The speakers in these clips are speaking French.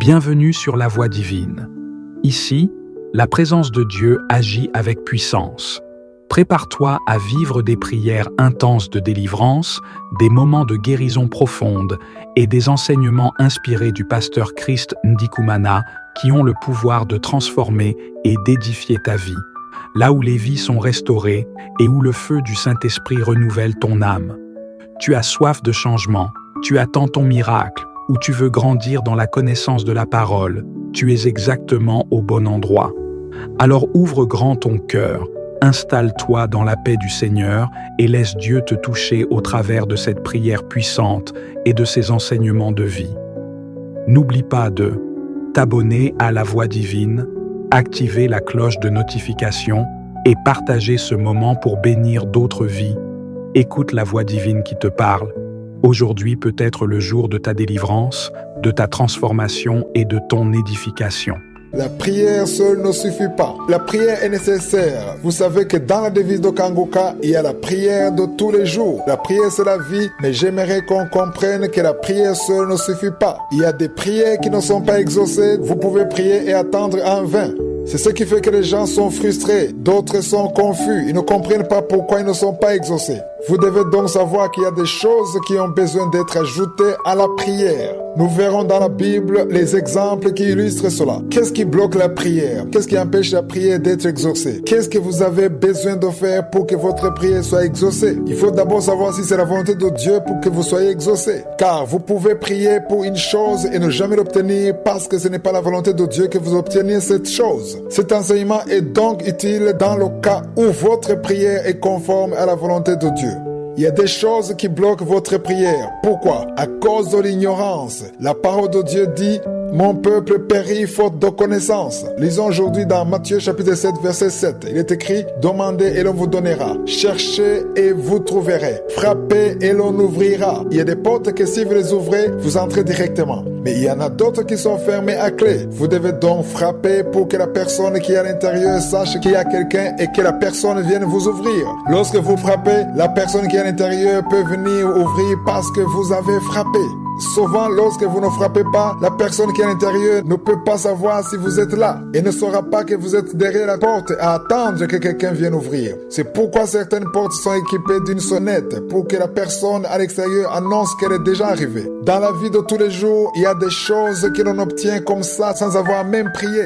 Bienvenue sur la Voie divine. Ici, la présence de Dieu agit avec puissance. Prépare-toi à vivre des prières intenses de délivrance, des moments de guérison profonde et des enseignements inspirés du pasteur Christ Ndikumana qui ont le pouvoir de transformer et d'édifier ta vie. Là où les vies sont restaurées et où le feu du Saint-Esprit renouvelle ton âme. Tu as soif de changement, tu attends ton miracle, ou tu veux grandir dans la connaissance de la parole, tu es exactement au bon endroit. Alors ouvre grand ton cœur, installe-toi dans la paix du Seigneur et laisse Dieu te toucher au travers de cette prière puissante et de ses enseignements de vie. N'oublie pas de t'abonner à la Voie divine, activer la cloche de notification et partager ce moment pour bénir d'autres vies. Écoute la Voix divine qui te parle. Aujourd'hui peut être le jour de ta délivrance, de ta transformation et de ton édification. La prière seule ne suffit pas. La prière est nécessaire. Vous savez que dans la devise de Kangoka, il y a la prière de tous les jours. La prière, c'est la vie, mais j'aimerais qu'on comprenne que la prière seule ne suffit pas. Il y a des prières qui ne sont pas exaucées. Vous pouvez prier et attendre en vain. C'est ce qui fait que les gens sont frustrés, d'autres sont confus, ils ne comprennent pas pourquoi ils ne sont pas exaucés. Vous devez donc savoir qu'il y a des choses qui ont besoin d'être ajoutées à la prière. Nous verrons dans la Bible les exemples qui illustrent cela. Qu'est-ce qui bloque la prière? Qu'est-ce qui empêche la prière d'être exaucée? Qu'est-ce que vous avez besoin de faire pour que votre prière soit exaucée? Il faut d'abord savoir si c'est la volonté de Dieu pour que vous soyez exaucés. Car vous pouvez prier pour une chose et ne jamais l'obtenir parce que ce n'est pas la volonté de Dieu que vous obteniez cette chose. Cet enseignement est donc utile dans le cas où votre prière est conforme à la volonté de Dieu. Il y a des choses qui bloquent votre prière. Pourquoi? À cause de l'ignorance. La parole de Dieu dit: mon peuple périt faute de connaissance. Lisons aujourd'hui dans Matthieu chapitre 7 verset 7. Il est écrit: demandez et l'on vous donnera. Cherchez et vous trouverez. Frappez et l'on ouvrira. Il y a des portes que si vous les ouvrez, vous entrez directement. Mais il y en a d'autres qui sont fermées à clé. Vous devez donc frapper pour que la personne qui est à l'intérieur sache qu'il y a quelqu'un et que la personne vienne vous ouvrir. Lorsque vous frappez, la personne qui est à l'intérieur peut venir ouvrir parce que vous avez frappé. Souvent, lorsque vous ne frappez pas, la personne qui est à l'intérieur ne peut pas savoir si vous êtes là et ne saura pas que vous êtes derrière la porte à attendre que quelqu'un vienne ouvrir. C'est pourquoi certaines portes sont équipées d'une sonnette pour que la personne à l'extérieur annonce qu'elle est déjà arrivée. Dans la vie de tous les jours, il y a des choses que l'on obtient comme ça sans avoir même prié.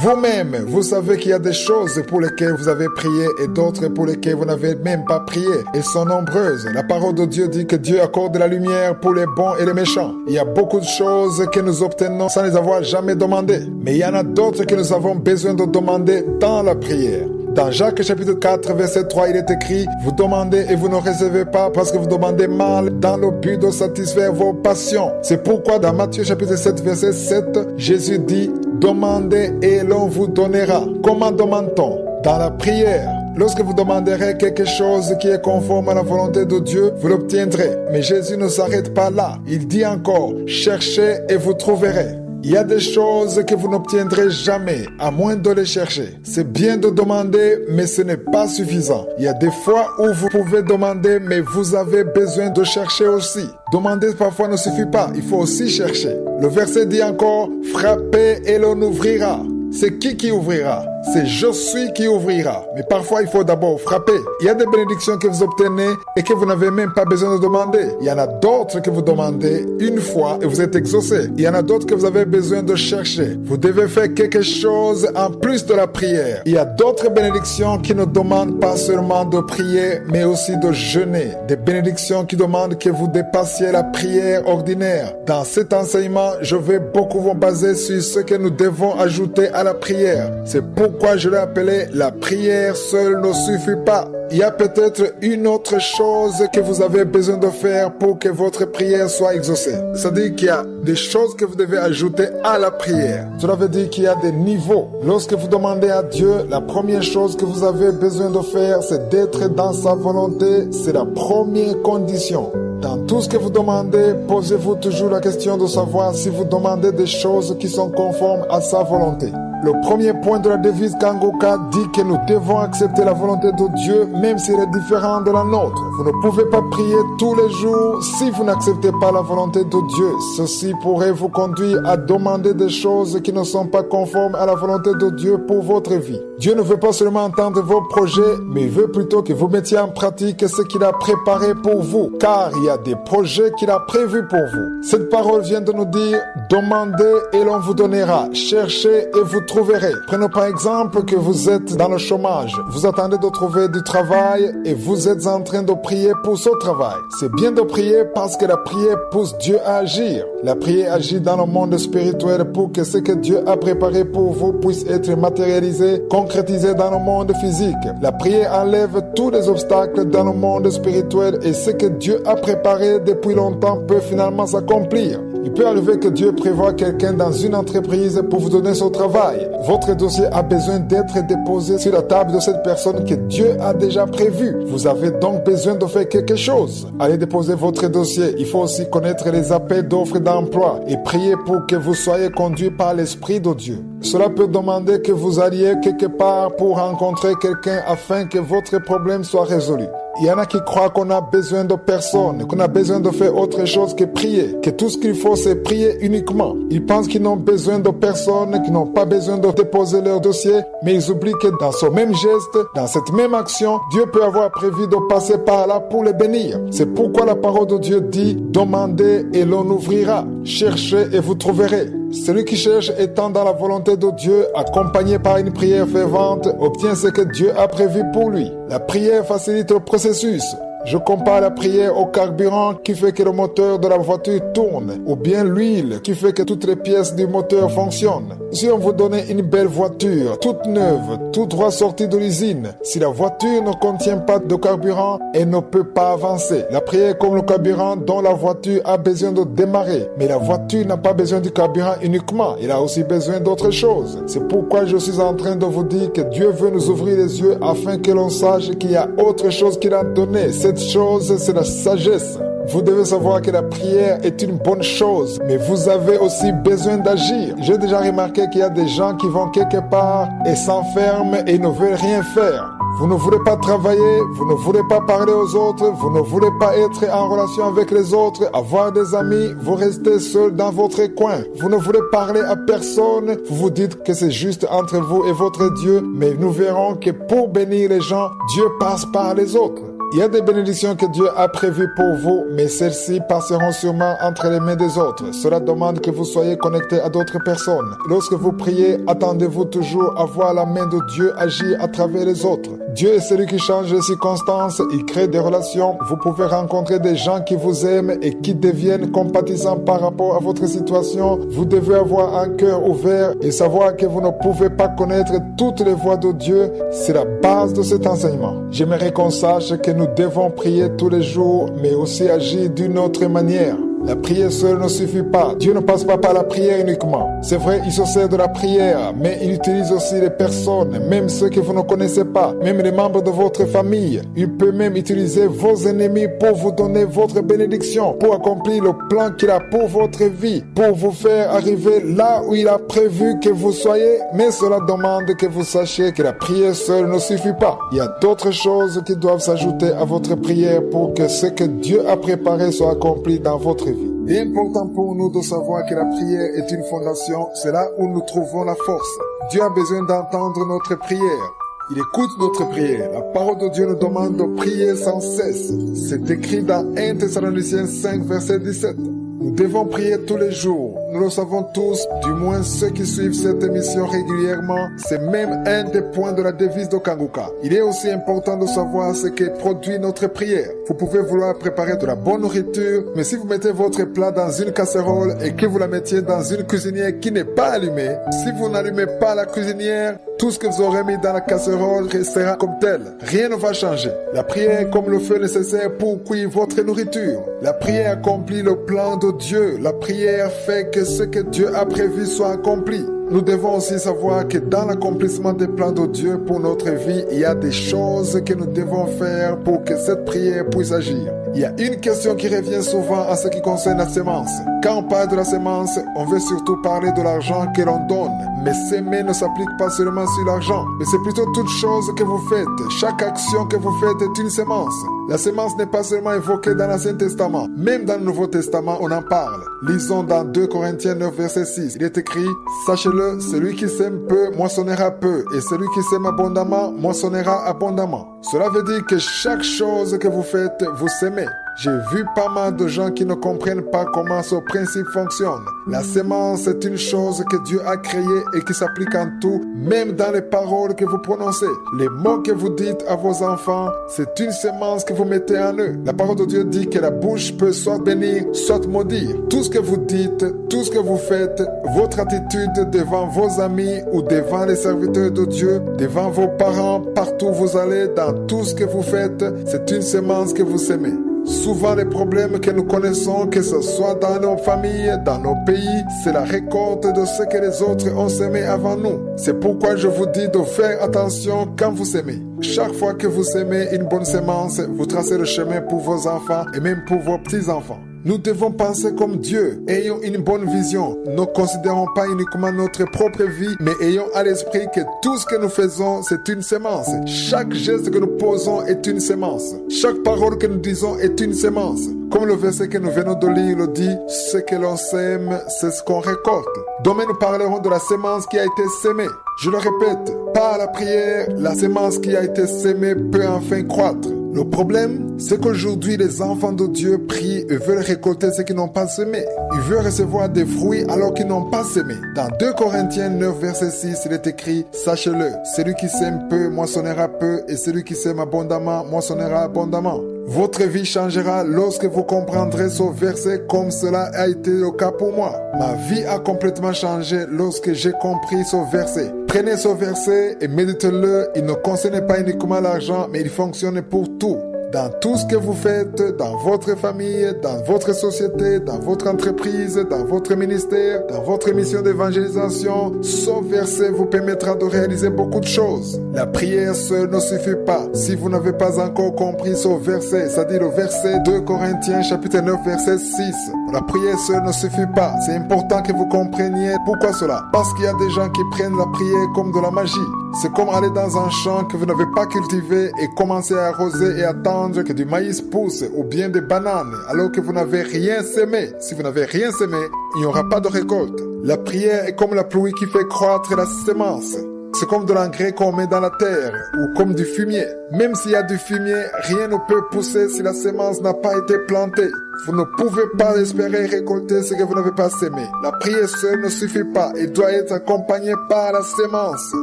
Vous-même, vous savez qu'il y a des choses pour lesquelles vous avez prié et d'autres pour lesquelles vous n'avez même pas prié. Elles sont nombreuses. La parole de Dieu dit que Dieu accorde la lumière pour les bons et les méchants. Il y a beaucoup de choses que nous obtenons sans les avoir jamais demandées. Mais il y en a d'autres que nous avons besoin de demander dans la prière. Dans Jacques chapitre 4 verset 3, il est écrit: vous demandez et vous ne recevez pas parce que vous demandez mal dans le but de satisfaire vos passions. C'est pourquoi dans Matthieu chapitre 7 verset 7, Jésus dit: demandez et l'on vous donnera. Comment demande-t-on? Dans la prière. Lorsque vous demanderez quelque chose qui est conforme à la volonté de Dieu, vous l'obtiendrez. Mais Jésus ne s'arrête pas là. Il dit encore: cherchez et vous trouverez. Il y a des choses que vous n'obtiendrez jamais, à moins de les chercher. C'est bien de demander, mais ce n'est pas suffisant. Il y a des fois où vous pouvez demander, mais vous avez besoin de chercher aussi. Demander parfois ne suffit pas, il faut aussi chercher. Le verset dit encore: frappez et l'on ouvrira. C'est qui ouvrira? C'est je suis qui ouvrira. Mais parfois, il faut d'abord frapper. Il y a des bénédictions que vous obtenez et que vous n'avez même pas besoin de demander. Il y en a d'autres que vous demandez une fois et vous êtes exaucé. Il y en a d'autres que vous avez besoin de chercher. Vous devez faire quelque chose en plus de la prière. Il y a d'autres bénédictions qui ne demandent pas seulement de prier, mais aussi de jeûner. Des bénédictions qui demandent que vous dépassiez la prière ordinaire. Dans cet enseignement, je vais beaucoup vous baser sur ce que nous devons ajouter à la prière. C'est pourquoi je l'ai appelé: la prière seule ne suffit pas. Il y a peut-être une autre chose que vous avez besoin de faire pour que votre prière soit exaucée. C'est-à-dire qu'il y a des choses que vous devez ajouter à la prière. Cela veut dire qu'il y a des niveaux. Lorsque vous demandez à Dieu, la première chose que vous avez besoin de faire, c'est d'être dans sa volonté. C'est la première condition. Dans tout ce que vous demandez, posez-vous toujours la question de savoir si vous demandez des choses qui sont conformes à sa volonté. Le premier point de la devise Kangoka dit que nous devons accepter la volonté de Dieu même si elle est différente de la nôtre. Vous ne pouvez pas prier tous les jours si vous n'acceptez pas la volonté de Dieu. Ceci pourrait vous conduire à demander des choses qui ne sont pas conformes à la volonté de Dieu pour votre vie. Dieu ne veut pas seulement entendre vos projets, mais il veut plutôt que vous mettiez en pratique ce qu'il a préparé pour vous, car il y a des projets qu'il a prévus pour vous. Cette parole vient de nous dire, demandez et l'on vous donnera, cherchez et vous trouverez. Prenons par exemple que vous êtes dans le chômage, vous attendez de trouver du travail et vous êtes en train de prier pour ce travail. C'est bien de prier parce que la prière pousse Dieu à agir. La prière agit dans le monde spirituel pour que ce que Dieu a préparé pour vous puisse être matérialisé, concrétisé dans le monde physique. La prière enlève tous les obstacles dans le monde spirituel et ce que Dieu a préparé depuis longtemps peut finalement s'accomplir. Il peut arriver que Dieu prévoit quelqu'un dans une entreprise pour vous donner son travail. Votre dossier a besoin d'être déposé sur la table de cette personne que Dieu a déjà prévue. Vous avez donc besoin de faire quelque chose. Allez déposer votre dossier. Il faut aussi connaître les appels d'offres d'emploi et prier pour que vous soyez conduit par l'Esprit de Dieu. Cela peut demander que vous alliez quelque part pour rencontrer quelqu'un afin que votre problème soit résolu. Il y en a qui croient qu'on a besoin de personne, qu'on a besoin de faire autre chose que prier, que tout ce qu'il faut c'est prier uniquement. Ils pensent qu'ils n'ont besoin de personne, qu'ils n'ont pas besoin de déposer leur dossier, mais ils oublient que dans ce même geste, dans cette même action, Dieu peut avoir prévu de passer par là pour les bénir. C'est pourquoi la parole de Dieu dit, demandez et l'on ouvrira, cherchez et vous trouverez. Celui qui cherche étant dans la volonté de Dieu, accompagné par une prière fervente, obtient ce que Dieu a prévu pour lui. La prière facilite le processus. Je compare la prière au carburant qui fait que le moteur de la voiture tourne, ou bien l'huile qui fait que toutes les pièces du moteur fonctionnent. Si on vous donnait une belle voiture, toute neuve, tout droit sortie de l'usine, si la voiture ne contient pas de carburant, elle ne peut pas avancer. La prière est comme le carburant dont la voiture a besoin de démarrer. Mais la voiture n'a pas besoin du carburant uniquement, elle a aussi besoin d'autre chose. C'est pourquoi je suis en train de vous dire que Dieu veut nous ouvrir les yeux afin que l'on sache qu'il y a autre chose qu'il a donné. Cette chose, c'est la sagesse. Vous devez savoir que la prière est une bonne chose, mais vous avez aussi besoin d'agir. J'ai déjà remarqué qu'il y a des gens qui vont quelque part et s'enferment et ne veulent rien faire. Vous ne voulez pas travailler, vous ne voulez pas parler aux autres, vous ne voulez pas être en relation avec les autres, avoir des amis, vous restez seul dans votre coin. Vous ne voulez parler à personne, vous vous dites que c'est juste entre vous et votre Dieu, mais nous verrons que pour bénir les gens, Dieu passe par les autres. Il y a des bénédictions que Dieu a prévues pour vous, mais celles-ci passeront sûrement entre les mains des autres. Cela demande que vous soyez connecté à d'autres personnes. Lorsque vous priez, attendez-vous toujours à voir la main de Dieu agir à travers les autres. Dieu est celui qui change les circonstances, il crée des relations. Vous pouvez rencontrer des gens qui vous aiment et qui deviennent compatissants par rapport à votre situation. Vous devez avoir un cœur ouvert et savoir que vous ne pouvez pas connaître toutes les voies de Dieu. C'est la base de cet enseignement. J'aimerais qu'on sache que nous devons prier tous les jours, mais aussi agir d'une autre manière. La prière seule ne suffit pas. Dieu ne passe pas par la prière uniquement. C'est vrai, il se sert de la prière, mais il utilise aussi les personnes, même ceux que vous ne connaissez pas, même les membres de votre famille. Il peut même utiliser vos ennemis pour vous donner votre bénédiction, pour accomplir le plan qu'il a pour votre vie, pour vous faire arriver là où il a prévu que vous soyez. Mais cela demande que vous sachiez que la prière seule ne suffit pas. Il y a d'autres choses qui doivent s'ajouter à votre prière pour que ce que Dieu a préparé soit accompli dans votre vie. Il est important pour nous de savoir que la prière est une fondation, c'est là où nous trouvons la force. Dieu a besoin d'entendre notre prière. Il écoute notre prière. La parole de Dieu nous demande de prier sans cesse. C'est écrit dans 1 Thessaloniciens 5, verset 17. Nous devons prier tous les jours. Nous le savons tous, du moins ceux qui suivent cette émission régulièrement. C'est même un des points de la devise de Kangoka. Il est aussi important de savoir ce qui produit notre prière. Vous pouvez vouloir préparer de la bonne nourriture, mais si vous mettez votre plat dans une casserole et que vous la mettiez dans une cuisinière qui n'est pas allumée, si vous n'allumez pas la cuisinière, tout ce que vous aurez mis dans la casserole restera comme tel. Rien ne va changer. La prière est comme le feu nécessaire pour cuire votre nourriture. La prière accomplit le plan de Dieu. La prière fait que ce que Dieu a prévu soit accompli. Nous devons aussi savoir que dans l'accomplissement des plans de Dieu pour notre vie, il y a des choses que nous devons faire pour que cette prière puisse agir. Il y a une question qui revient souvent en ce qui concerne la sémence. Quand on parle de la sémence, on veut surtout parler de l'argent que l'on donne. Mais s'aimer ne s'applique pas seulement sur l'argent, mais c'est plutôt toute chose que vous faites. Chaque action que vous faites est une sémence. La sémence n'est pas seulement évoquée dans l'Ancien Testament, même dans le Nouveau Testament, on en parle. Lisons dans 2 Corinthiens 9, verset 6. Il est écrit, « Sachez-le, celui qui sème peu, moissonnera peu, et celui qui sème abondamment, moissonnera abondamment. » Cela veut dire que chaque chose que vous faites, vous sémez. J'ai vu pas mal de gens qui ne comprennent pas comment ce principe fonctionne. La sémence est une chose que Dieu a créée et qui s'applique en tout, même dans les paroles que vous prononcez. Les mots que vous dites à vos enfants, c'est une sémence que vous mettez en eux. La parole de Dieu dit que la bouche peut soit bénir, soit maudire. Tout ce que vous dites, tout ce que vous faites, votre attitude devant vos amis ou devant les serviteurs de Dieu, devant vos parents, partout où vous allez, dans tout ce que vous faites, c'est une sémence que vous sémez. Souvent les problèmes que nous connaissons, que ce soit dans nos familles, dans nos pays, c'est la récolte de ce que les autres ont semé avant nous. C'est pourquoi je vous dis de faire attention quand vous sémez. Chaque fois que vous sémez une bonne sémence, vous tracez le chemin pour vos enfants et même pour vos petits-enfants. Nous devons penser comme Dieu, ayons une bonne vision. Ne considérons pas uniquement notre propre vie, mais ayons à l'esprit que tout ce que nous faisons, c'est une sémence. Chaque geste que nous posons est une sémence. Chaque parole que nous disons est une sémence. Comme le verset que nous venons de lire le dit, ce que l'on sème, c'est ce qu'on récolte. Demain, nous parlerons de la sémence qui a été sémée. Je le répète, par la prière, la sémence qui a été sémée peut enfin croître. Le problème, c'est qu'aujourd'hui, les enfants de Dieu prient et veulent récolter ce qu'ils n'ont pas semé. Ils veulent recevoir des fruits alors qu'ils n'ont pas semé. Dans 2 Corinthiens 9, verset 6, il est écrit, « Sachez-le, celui qui sème peu moissonnera peu, et celui qui sème abondamment moissonnera abondamment. » Votre vie changera lorsque vous comprendrez ce verset comme cela a été le cas pour moi. Ma vie a complètement changé lorsque j'ai compris ce verset. Prenez ce verset et méditez-le. Il ne concerne pas uniquement l'argent, mais il fonctionne pour tout. Dans tout ce que vous faites, dans votre famille, dans votre société, dans votre entreprise, dans votre ministère, dans votre mission d'évangélisation, ce verset vous permettra de réaliser beaucoup de choses. La prière seule ne suffit pas. Si vous n'avez pas encore compris ce verset, c'est-à-dire le verset 2 Corinthiens chapitre 9 verset 6, la prière seule ne suffit pas. C'est important que vous compreniez pourquoi cela. Parce qu'il y a des gens qui prennent la prière comme de la magie. C'est comme aller dans un champ que vous n'avez pas cultivé et commencer à arroser et attendre que du maïs pousse ou bien des bananes alors que vous n'avez rien semé. Si vous n'avez rien semé, il n'y aura pas de récolte. La prière est comme la pluie qui fait croître la sémence. C'est comme de l'engrais qu'on met dans la terre ou comme du fumier. Même s'il y a du fumier, rien ne peut pousser si la sémence n'a pas été plantée. Vous ne pouvez pas espérer récolter ce que vous n'avez pas semé. La prière seule ne suffit pas. Elle doit être accompagnée par la sémence.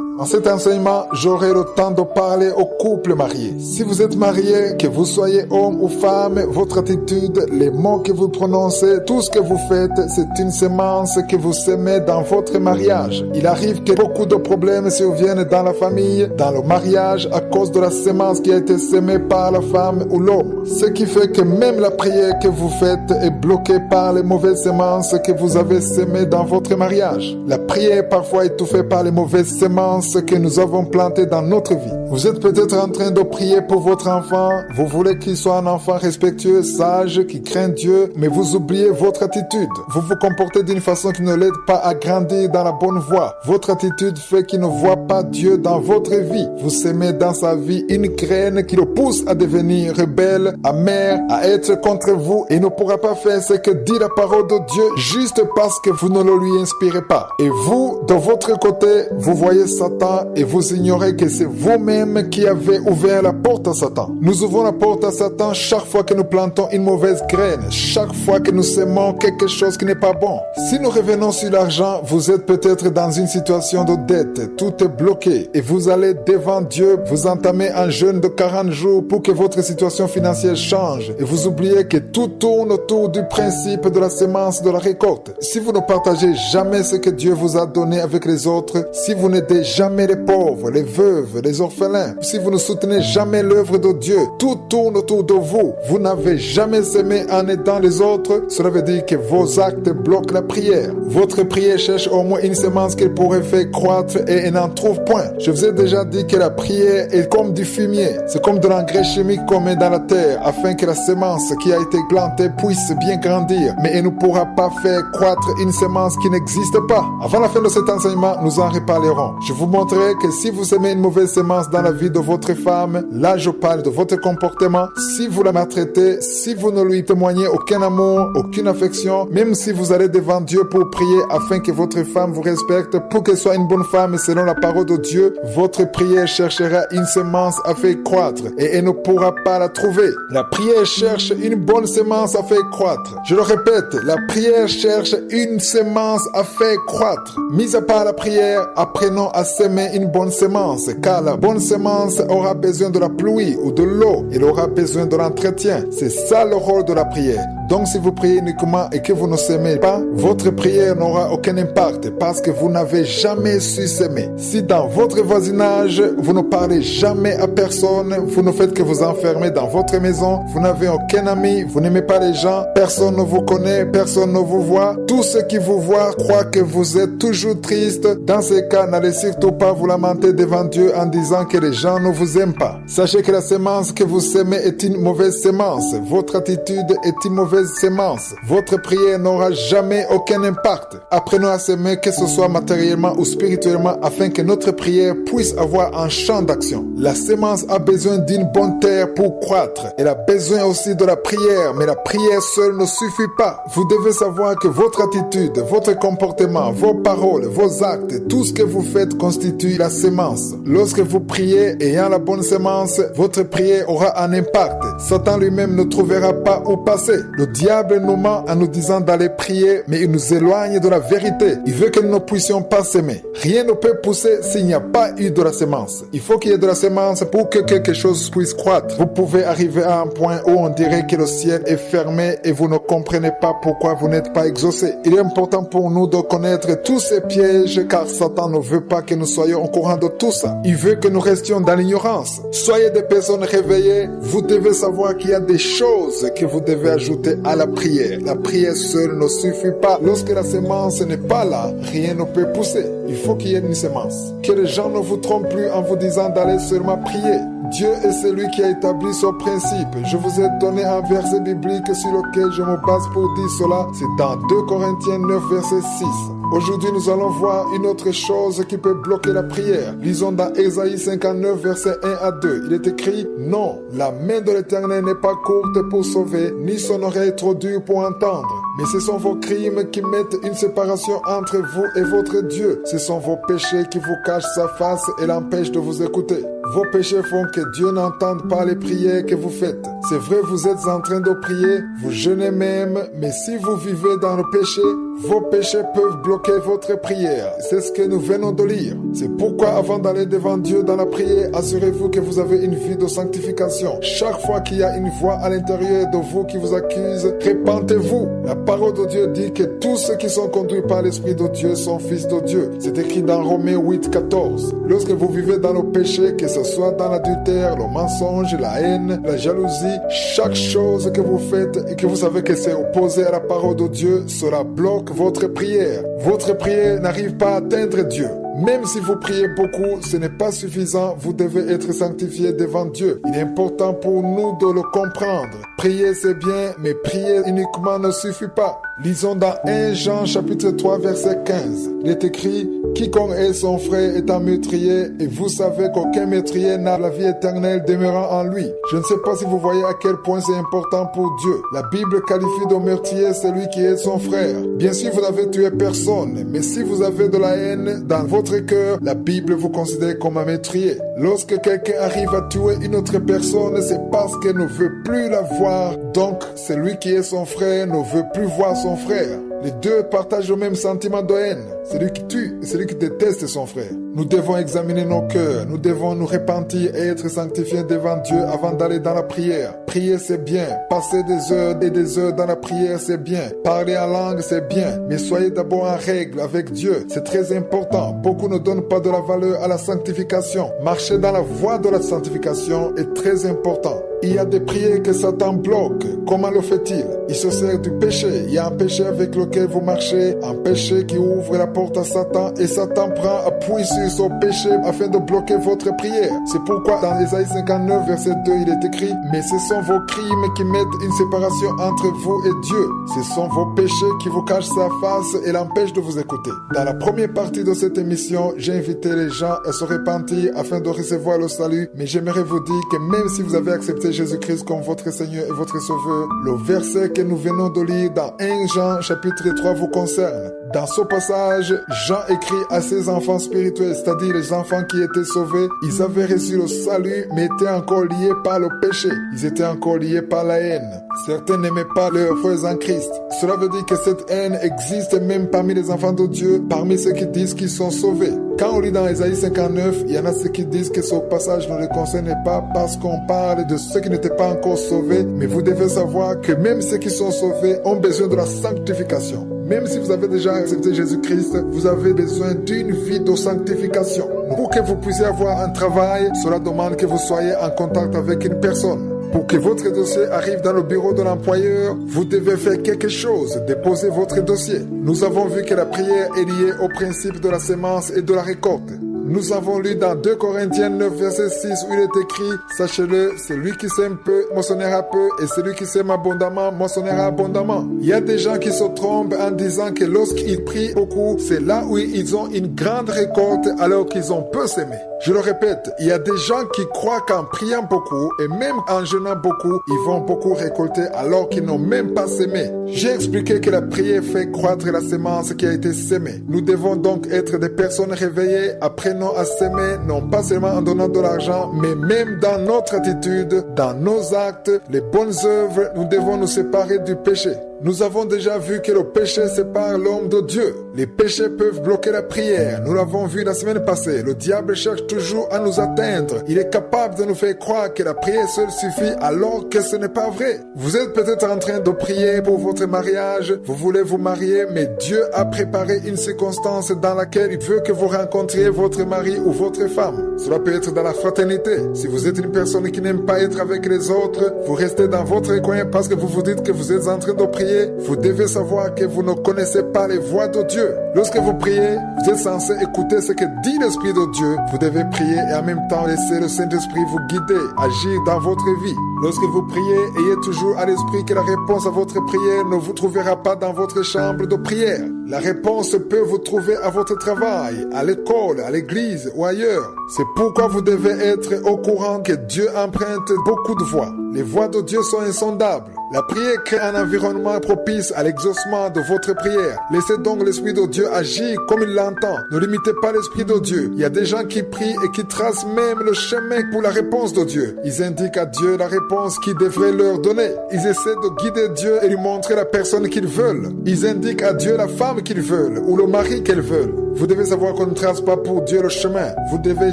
Dans cet enseignement, j'aurai le temps de parler aux couples mariés. Si vous êtes marié, que vous soyez homme ou femme, votre attitude, les mots que vous prononcez, tout ce que vous faites, c'est une sémence que vous semez dans votre mariage. Il arrive que beaucoup de problèmes surviennent dans la famille, dans le mariage, à cause de la sémence qui a été sémée par la femme ou l'homme. Ce qui fait que même la prière que vous faites est bloquée par les mauvaises sémences que vous avez sémées dans votre mariage. La prière est parfois étouffée par les mauvaises sémences que nous avons plantées dans notre vie. Vous êtes peut-être en train de prier pour votre enfant. Vous voulez qu'il soit un enfant respectueux, sage, qui craint Dieu, mais vous oubliez votre attitude. Vous vous comportez d'une façon qui ne l'aide pas à grandir dans la bonne voie. Votre attitude fait qu'il ne voit pas Dieu dans votre vie. Vous semez dans sa vie une graine qui le pousse à devenir rebelle, amer, à être contre vous et ne pourra pas faire ce que dit la parole de Dieu juste parce que vous ne le lui inspirez pas. Et vous, de votre côté, vous voyez Satan et vous ignorez que c'est vous-même qui avez ouvert la porte à Satan. Nous ouvrons la porte à Satan chaque fois que nous plantons une mauvaise graine, chaque fois que nous sémons quelque chose qui n'est pas bon. Si nous revenons sur l'argent, vous êtes peut-être dans une situation de dette, tout est bloqué et vous allez devant Dieu, vous entamez un jeûne de 40 jours pour que votre situation financière change et vous oubliez que tout tourne autour du principe de la sémence de la récolte. Si vous ne partagez jamais ce que Dieu vous a donné avec les autres, si vous n'aidez jamais les pauvres, les veuves, les orphelins, si vous ne soutenez jamais l'œuvre de Dieu, tout tourne autour de vous. Vous n'avez jamais semé en aidant les autres, cela veut dire que vos actes bloquent la prière. Votre prière cherche au moins une sémence qu'elle pourrait faire croître et elle n'en trouve point. Je vous ai déjà dit que la prière est comme du fumier. C'est comme de l'engrais chimique qu'on met dans la terre afin que la sémence qui a été plantée puisse bien grandir. Mais elle ne pourra pas faire croître une sémence qui n'existe pas. Avant la fin de cet enseignement, nous en reparlerons. Je vous montrerai que si vous semez une mauvaise sémence dans la vie de votre femme, là je parle de votre comportement, si vous la maltraitez, si vous ne lui témoignez aucun amour, aucune affection, même si vous allez devant Dieu pour prier afin que votre femme vous respecte, pour qu'elle soit une bonne femme selon la parole de Dieu, votre prière cherchera une sémence à faire croître et elle ne pourra pas la trouver. La prière cherche une bonne sémence à faire croître. Je le répète, la prière cherche une sémence à faire croître. Mis à part la prière, apprenons à semer une bonne sémence, car la bonne sémence aura besoin de la pluie ou de l'eau. Elle aura besoin de l'entretien. C'est ça le rôle de la prière. Donc si vous priez uniquement et que vous ne semez pas, votre prière n'aura aucun impact parce que vous n'avez jamais su s'aimer. Si dans votre voisinage, vous ne parlez jamais à personne, vous ne faites que vous enfermer dans votre maison, vous n'avez aucun ami, vous n'aimez pas les gens, personne ne vous connaît, personne ne vous voit, tous ceux qui vous voient croient que vous êtes toujours triste. Dans ces cas, n'allez surtout pas vous lamenter devant Dieu en disant que les gens ne vous aiment pas. Sachez que la sémence que vous semez est une mauvaise sémence. Votre attitude est une mauvaise sémence. Votre prière n'aura jamais aucun impact. Apprenons à s'aimer, que ce soit matériellement ou spirituellement, afin que notre prière puisse avoir un champ d'action. La sémence a besoin d'une bonne terre pour croître. Elle a besoin aussi de la prière, mais la prière seule ne suffit pas. Vous devez savoir que votre attitude, votre comportement, vos paroles, vos actes, tout ce que vous faites constitue la sémence. Lorsque vous priez ayant la bonne sémence, votre prière aura un impact. Satan lui-même ne trouvera pas où passer. Le diable nous ment en nous disant d'aller prier, mais il nous éloigne de la vérité. Il veut que nous ne puissions pas s'aimer. Rien ne peut pousser s'il n'y a pas eu de la sémence. Il faut qu'il y ait de la sémence pour que quelque chose puisse croître. Vous pouvez arriver à un point où on dirait que le ciel est fermé et vous ne comprenez pas pourquoi vous n'êtes pas exaucé. Il est important pour nous de connaître tous ces pièges, car Satan ne veut pas que nous soyons au courant de tout ça. Il veut que nous restions dans l'ignorance. Soyez des personnes réveillées. Vous devez savoir qu'il y a des choses que vous devez ajouter à la prière. La prière seule ne suffit pas. Lorsque la sémence n'est pas là, rien ne peut pousser. Il faut qu'il y ait une sémence. Que les gens ne vous trompent plus en vous disant d'aller seulement prier. Dieu est celui qui a établi ce principe. Je vous ai donné un verset biblique sur lequel je me base pour dire cela. C'est dans 2 Corinthiens 9, verset 6. Aujourd'hui, nous allons voir une autre chose qui peut bloquer la prière. Lisons dans Ésaïe 59, verset 1 à 2. Il est écrit: Non, la main de l'Éternel n'est pas courte pour sauver, ni son oreille trop dure pour entendre. Mais ce sont vos crimes qui mettent une séparation entre vous et votre Dieu. Ce sont vos péchés qui vous cachent sa face et l'empêchent de vous écouter. Vos péchés font que Dieu n'entende pas les prières que vous faites. C'est vrai, vous êtes en train de prier, vous jeûnez même, mais si vous vivez dans le péché, vos péchés peuvent bloquer votre prière. C'est ce que nous venons de lire. C'est pourquoi avant d'aller devant Dieu dans la prière, assurez-vous que vous avez une vie de sanctification. Chaque fois qu'il y a une voix à l'intérieur de vous qui vous accuse, répentez-vous. La parole de Dieu dit que tous ceux qui sont conduits par l'Esprit de Dieu sont fils de Dieu. C'est écrit dans Romains 8, 14. Lorsque vous vivez dans le péché, que ce soit dans l'adultère, le mensonge, la haine, la jalousie, chaque chose que vous faites et que vous savez que c'est opposé à la parole de Dieu, cela bloque votre prière. Votre prière n'arrive pas à atteindre Dieu. Même si vous priez beaucoup, ce n'est pas suffisant. Vous devez être sanctifié devant Dieu. Il est important pour nous de le comprendre. Prier, c'est bien, mais prier uniquement ne suffit pas. Lisons dans 1 Jean chapitre 3 verset 15. Il est écrit: Quiconque est son frère est un meurtrier, et vous savez qu'aucun meurtrier n'a la vie éternelle demeurant en lui. Je ne sais pas si vous voyez à quel point c'est important pour Dieu. La Bible qualifie de meurtrier celui qui est son frère. Bien sûr, vous n'avez tué personne, mais si vous avez de la haine dans votre cœur, la Bible vous considère comme un meurtrier. Lorsque quelqu'un arrive à tuer une autre personne, c'est parce qu'elle ne veut plus la voir. Donc, celui qui est son frère ne veut plus voir son frère. Les deux partagent le même sentiment de haine. Celui qui tue et celui qui déteste son frère. Nous devons examiner nos cœurs. Nous devons nous repentir et être sanctifiés devant Dieu avant d'aller dans la prière. Prier, c'est bien. Passer des heures et des heures dans la prière, c'est bien. Parler en langue, c'est bien. Mais soyez d'abord en règle avec Dieu. C'est très important. Beaucoup ne donnent pas de la valeur à la sanctification. Marcher dans la voie de la sanctification est très important. Il y a des prières que Satan bloque. Comment le fait-il? Il se sert du péché. Il y a un péché avec lequel vous marchez, un péché qui ouvre la porte à Satan, et Satan prend appui sur son péché afin de bloquer votre prière. C'est pourquoi dans Ésaïe 59, verset 2, il est écrit: mais ce sont vos crimes qui mettent une séparation entre vous et Dieu. Ce sont vos péchés qui vous cachent sa face et l'empêchent de vous écouter. Dans la première partie de cette émission, j'ai invité les gens à se repentir afin de recevoir le salut, mais j'aimerais vous dire que même si vous avez accepté Jésus-Christ comme votre Seigneur et votre Sauveur, le verset que nous venons de lire dans 1 Jean chapitre 3 vous concerne. Dans ce passage, Jean écrit à ses enfants spirituels, c'est-à-dire les enfants qui étaient sauvés. Ils avaient reçu le salut, mais étaient encore liés par le péché. Ils étaient encore liés par la haine. Certains n'aimaient pas leurs frères en Christ. Cela veut dire que cette haine existe même parmi les enfants de Dieu, parmi ceux qui disent qu'ils sont sauvés. Quand on lit dans Ésaïe 59, il y en a ceux qui disent que ce passage ne les concerne pas parce qu'on parle de ceux qui n'étaient pas encore sauvés, mais vous devez savoir que même ceux qui sont sauvés ont besoin de la sanctification. Même si vous avez déjà accepté Jésus-Christ, vous avez besoin d'une vie de sanctification. Pour que vous puissiez avoir un travail, cela demande que vous soyez en contact avec une personne. Pour que votre dossier arrive dans le bureau de l'employeur, vous devez faire quelque chose, déposer votre dossier. Nous avons vu que la prière est liée au principe de la sémence et de la récolte. Nous avons lu dans 2 Corinthiens 9, verset 6, où il est écrit: sachez-le, celui qui sème peu, moissonnera peu, et celui qui sème abondamment, moissonnera abondamment. Il y a des gens qui se trompent en disant que lorsqu'ils prient beaucoup, c'est là où ils ont une grande récolte alors qu'ils ont peu sémé. Je le répète, il y a des gens qui croient qu'en priant beaucoup, et même en jeûnant beaucoup, ils vont beaucoup récolter alors qu'ils n'ont même pas sémé. J'ai expliqué que la prière fait croître la sémence qui a été sémée. Nous devons donc être des personnes réveillées, apprenons à s'aimer, non pas seulement en donnant de l'argent, mais même dans notre attitude, dans nos actes, les bonnes œuvres. Nous devons nous séparer du péché. Nous avons déjà vu que le péché sépare l'homme de Dieu. Les péchés peuvent bloquer la prière. Nous l'avons vu la semaine passée. Le diable cherche toujours à nous atteindre. Il est capable de nous faire croire que la prière seule suffit alors que ce n'est pas vrai. Vous êtes peut-être en train de prier pour votre mariage. Vous voulez vous marier, mais Dieu a préparé une circonstance dans laquelle il veut que vous rencontriez votre mari ou votre femme. Cela peut être dans la fraternité. Si vous êtes une personne qui n'aime pas être avec les autres, vous restez dans votre coin parce que vous vous dites que vous êtes en train de prier. Vous devez savoir que vous ne connaissez pas les voies de Dieu. Lorsque vous priez, vous êtes censé écouter ce que dit l'Esprit de Dieu. Vous devez prier et en même temps laisser le Saint-Esprit vous guider, agir dans votre vie. Lorsque vous priez, ayez toujours à l'esprit que la réponse à votre prière ne vous trouvera pas dans votre chambre de prière. La réponse peut vous trouver à votre travail, à l'école, à l'église ou ailleurs. C'est pourquoi vous devez être au courant que Dieu emprunte beaucoup de voies. Les voies de Dieu sont insondables. La prière crée un environnement propice à l'exaucement de votre prière. Laissez donc l'Esprit de Dieu agir comme il l'entend. Ne limitez pas l'Esprit de Dieu. Il y a des gens qui prient et qui tracent même le chemin pour la réponse de Dieu. Ils indiquent à Dieu la réponse qu'il devrait leur donner. Ils essaient de guider Dieu et lui montrer la personne qu'ils veulent. Ils indiquent à Dieu la femme qu'ils veulent ou le mari qu'ils veulent. Vous devez savoir qu'on ne trace pas pour Dieu le chemin. Vous devez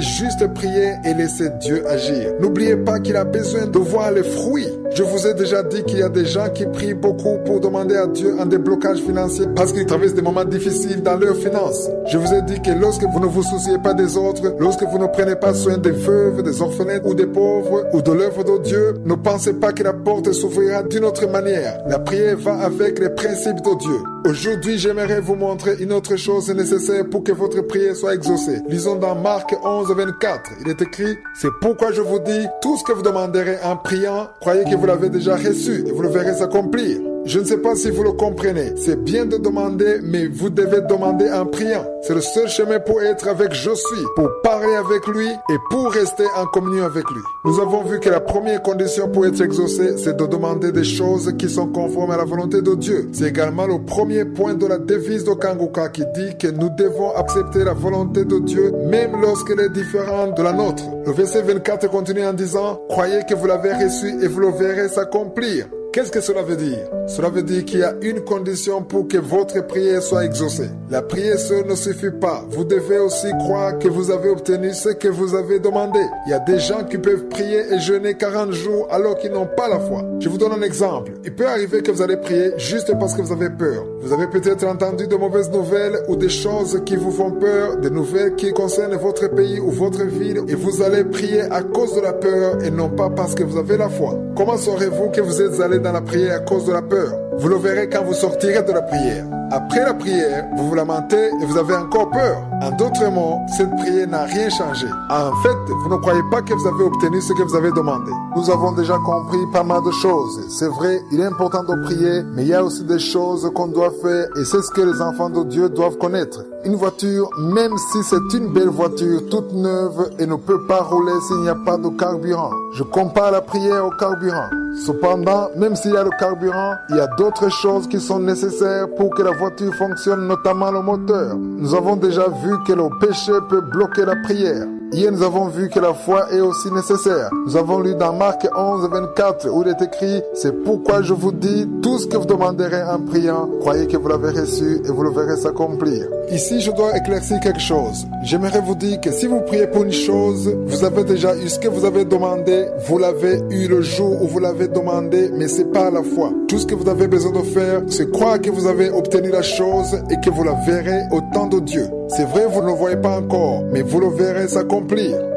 juste prier et laisser Dieu agir. N'oubliez pas qu'il a besoin de voir les fruits. Je vous ai déjà dit qu'il y a des gens qui prient beaucoup pour demander à Dieu un déblocage financier parce qu'ils traversent des moments difficiles dans leurs finances. Je vous ai dit que lorsque vous ne vous souciez pas des autres, lorsque vous ne prenez pas soin des veuves, des orphelins ou des pauvres ou de l'œuvre de Dieu, ne pensez pas que la porte s'ouvrira d'une autre manière. La prière va avec les principes de Dieu. Aujourd'hui, j'aimerais vous montrer une autre chose nécessaire pour que votre prière soit exaucée. Lisons dans Marc 11, 24. Il est écrit: c'est pourquoi je vous dis, tout ce que vous demanderez en priant, croyez que vous l'avez déjà reçu et vous le verrez s'accomplir. Je ne sais pas si vous le comprenez. C'est bien de demander, mais vous devez demander en priant. C'est le seul chemin pour être avec Je suis, pour parler avec lui et pour rester en communion avec lui. Nous avons vu que la première condition pour être exaucé, c'est de demander des choses qui sont conformes à la volonté de Dieu. C'est également le premier point de la devise de Kanguka qui dit que nous devons accepter la volonté de Dieu même lorsqu'elle est différente de la nôtre. Le verset 24 continue en disant: croyez que vous l'avez reçu et vous le verrez s'accomplir. Qu'est-ce que cela veut dire? Cela veut dire qu'il y a une condition pour que votre prière soit exaucée. La prière seule ne suffit pas. Vous devez aussi croire que vous avez obtenu ce que vous avez demandé. Il y a des gens qui peuvent prier et jeûner 40 jours alors qu'ils n'ont pas la foi. Je vous donne un exemple. Il peut arriver que vous allez prier juste parce que vous avez peur. Vous avez peut-être entendu de mauvaises nouvelles ou des choses qui vous font peur, des nouvelles qui concernent votre pays ou votre ville, et vous allez prier à cause de la peur et non pas parce que vous avez la foi. Comment saurez-vous que vous êtes allé dans la prière à cause de la peur? Vous le verrez quand vous sortirez de la prière. Après la prière, vous vous lamentez et vous avez encore peur. En d'autres mots, cette prière n'a rien changé. En fait, vous ne croyez pas que vous avez obtenu ce que vous avez demandé. Nous avons déjà compris pas mal de choses. C'est vrai, il est important de prier, mais il y a aussi des choses qu'on doit faire et c'est ce que les enfants de Dieu doivent connaître. Une voiture, même si c'est une belle voiture toute neuve, et ne peut pas rouler s'il n'y a pas de carburant. Je compare la prière au carburant. Cependant, même s'il y a le carburant, il y a d'autres choses qui sont nécessaires pour que la voiture fonctionne, notamment le moteur. Nous avons déjà vu que le péché peut bloquer la prière. Hier, nous avons vu que la foi est aussi nécessaire. Nous avons lu dans Marc 11, 24, où il est écrit « C'est pourquoi je vous dis, tout ce que vous demanderez en priant, croyez que vous l'avez reçu et vous le verrez s'accomplir. » Ici, je dois éclaircir quelque chose. J'aimerais vous dire que si vous priez pour une chose, vous avez déjà eu ce que vous avez demandé, vous l'avez eu le jour où vous l'avez demandé, mais c'est pas la foi. Tout ce que vous avez besoin de faire, c'est croire que vous avez obtenu la chose et que vous la verrez au temps de Dieu. C'est vrai, vous ne le voyez pas encore, mais vous le verrez s'accomplir.